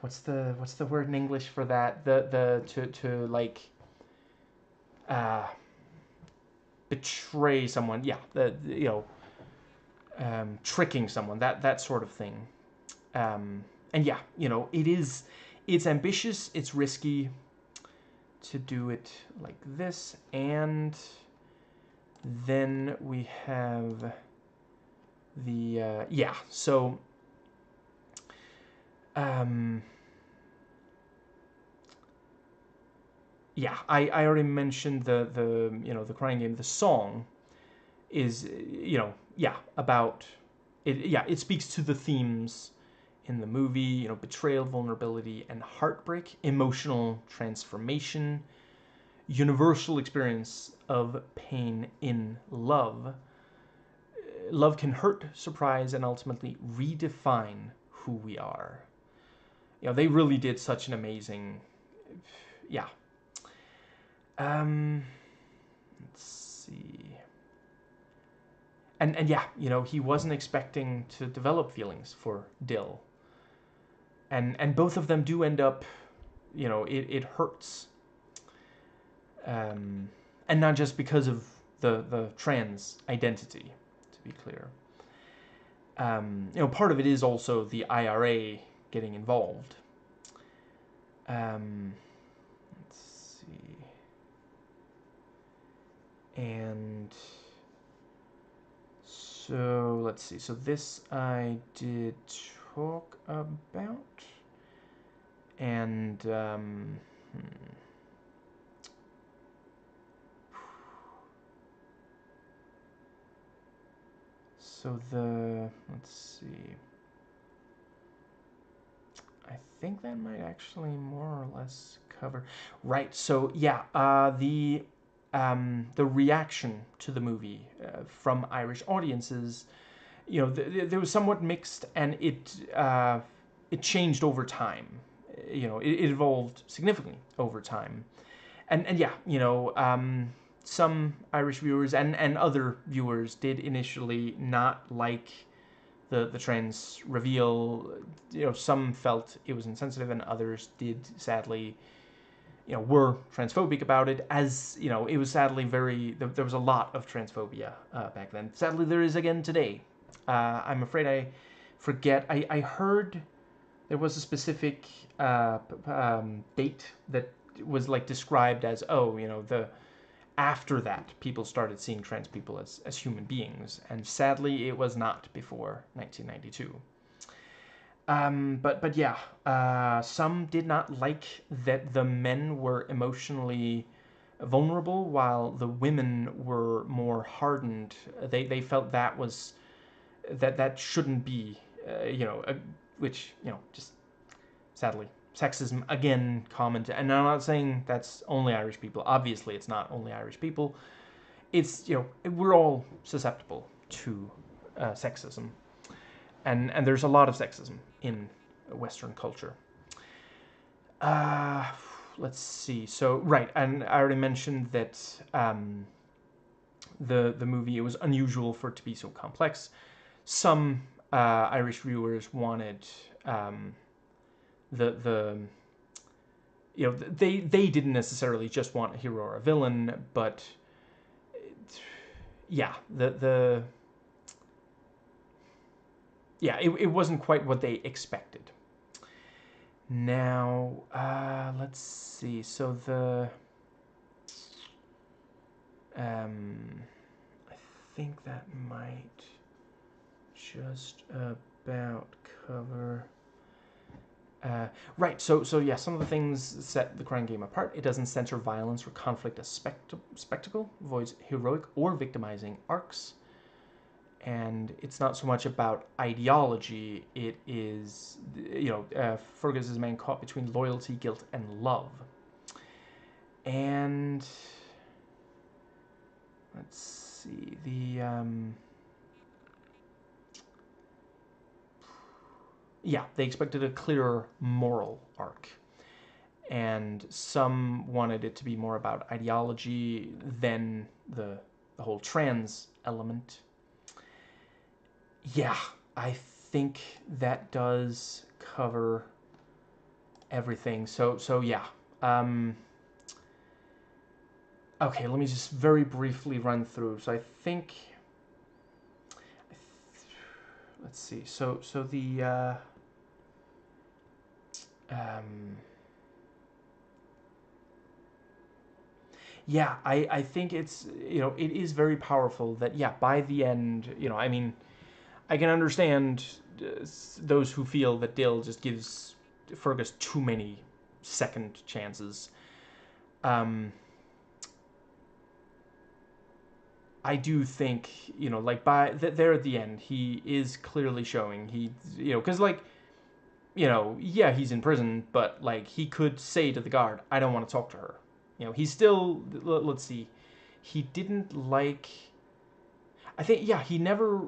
what's the word in English for that? To betray someone, tricking someone, that sort of thing. And yeah, it's ambitious, it's risky to do it like this. And then we have the I already mentioned the crying game. The song is about it. It speaks to the themes in the movie. Betrayal, vulnerability, and heartbreak, emotional transformation, universal experience of pain in love. Love can hurt, surprise, and ultimately redefine who we are. They really did such an amazing, let's see. And he wasn't expecting to develop feelings for Dill. And both of them do end up, it hurts. And not just because of the trans identity, to be clear. Part of it is also the IRA getting involved. Let's see. And so let's see. So this I did talk about, and so let's see. I think that might actually more or less cover. Right. So yeah, the reaction to the movie from Irish audiences, there was somewhat mixed, and it changed over time. It evolved significantly over time, and yeah, some Irish viewers and other viewers did initially not like the trans reveal. Some felt it was insensitive, and others did sadly, were transphobic about it. As it was sadly there was a lot of transphobia back then. Sadly, there is again today. I'm afraid I forget. I heard there was a specific date that was like described as, the after that people started seeing trans people as human beings, and sadly it was not before 1992. But yeah, some did not like that the men were emotionally vulnerable while the women were more hardened. They felt that shouldn't be, which just sadly sexism again common to, and I'm not saying that's only Irish people. Obviously, it's not only Irish people. It's we're all susceptible to sexism, and there's a lot of sexism in Western culture. Let's see. So right, and I already mentioned that the movie, it was unusual for it to be so complex. Some Irish viewers wanted the they didn't necessarily just want a hero or a villain, but yeah, it wasn't quite what they expected. Now, let's see. So I think that might just about cover. Right, so yeah, some of the things set the Crying Game apart. It doesn't censor violence or conflict as spectacle, avoids heroic or victimizing arcs, and it's not so much about ideology. It is, Fergus is a man caught between loyalty, guilt, and love. And let's see, they expected a clearer moral arc. And some wanted it to be more about ideology than the whole trans element. Yeah, I think that does cover everything. So yeah. Okay, let me just very briefly run through. So I think, let's see. So the yeah, I think it's, it is very powerful that, yeah, by the end, I mean, I can understand those who feel that Dill just gives Fergus too many second chances. I do think, like there at the end, he is clearly showing because yeah, he's in prison, but like he could say to the guard, I don't want to talk to her. He's still, let's see, he didn't like, I think, yeah, he never,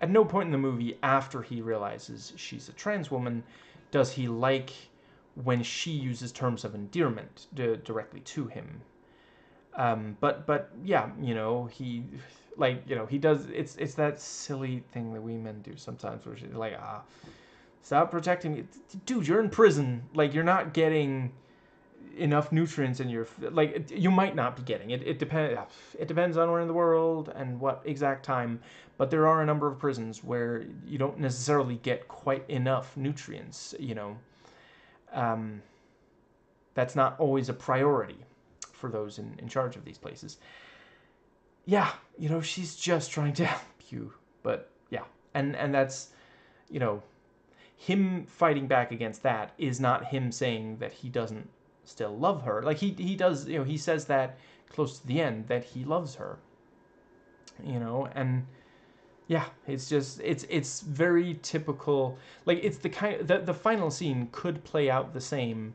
at no point in the movie after he realizes she's a trans woman does he like when she uses terms of endearment directly to him. But yeah, he, like, he does, it's that silly thing that we men do sometimes where she's like, stop protecting me. Dude, you're in prison. Like, you're not getting enough nutrients in your, like, you might not be getting it. It depends on where in the world and what exact time, but there are a number of prisons where you don't necessarily get quite enough nutrients, that's not always a priority for those in charge of these places. Yeah, you know, she's just trying to help you. But yeah, and that's, you know, him fighting back against that is not him saying that he doesn't still love her. Like he does, you know, he says that close to the end that he loves her. You know, and yeah, it's just it's very typical. Like it's the kind the final scene could play out the same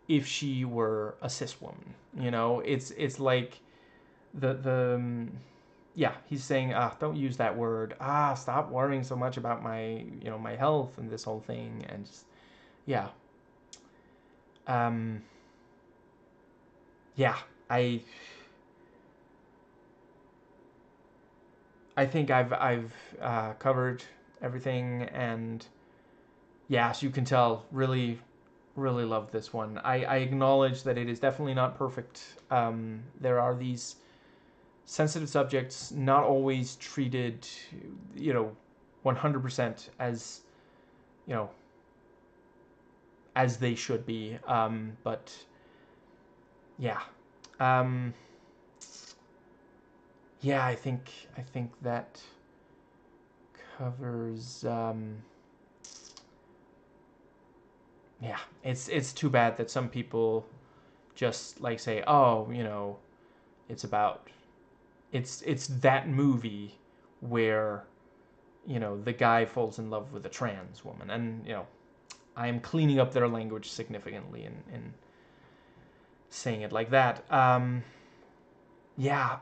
if she were a cis woman. You know, it's like the yeah, he's saying, don't use that word. Stop worrying so much about my, you know, my health and this whole thing. And just, yeah. Um, yeah, I, I think I've covered everything, and yeah, as you can tell, really, really love this one. I acknowledge that it is definitely not perfect. There are these sensitive subjects not always treated, you know, 100% as, you know, as they should be. But yeah, um, yeah, I think that covers. Yeah, it's too bad that some people just like say, oh, you know, it's about it's that movie where, you know, the guy falls in love with a trans woman, and you know, I am cleaning up their language significantly in saying it like that. Yeah,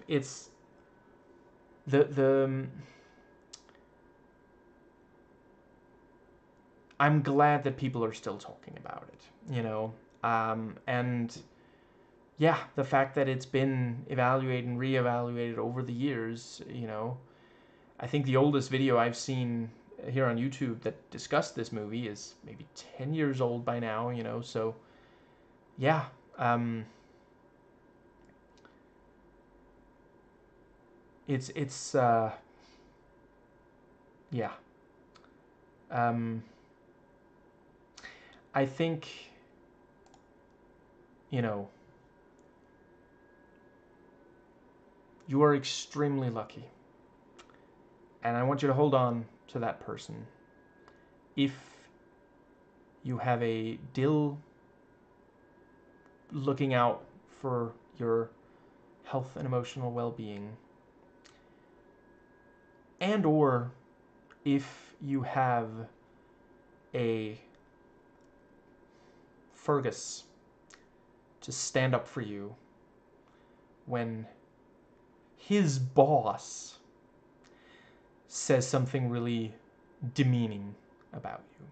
it's the I'm glad that people are still talking about it, you know, and yeah, the fact that it's been evaluated and reevaluated over the years, you know, I think the oldest video I've seen here on YouTube that discussed this movie is maybe 10 years old by now, you know, so yeah, um, it's yeah, um, I think, you know, you are extremely lucky, and I want you to hold on to that person. If you have a dill looking out for your health and emotional well-being, and or if you have a Fergus to stand up for you when his boss says something really demeaning about you.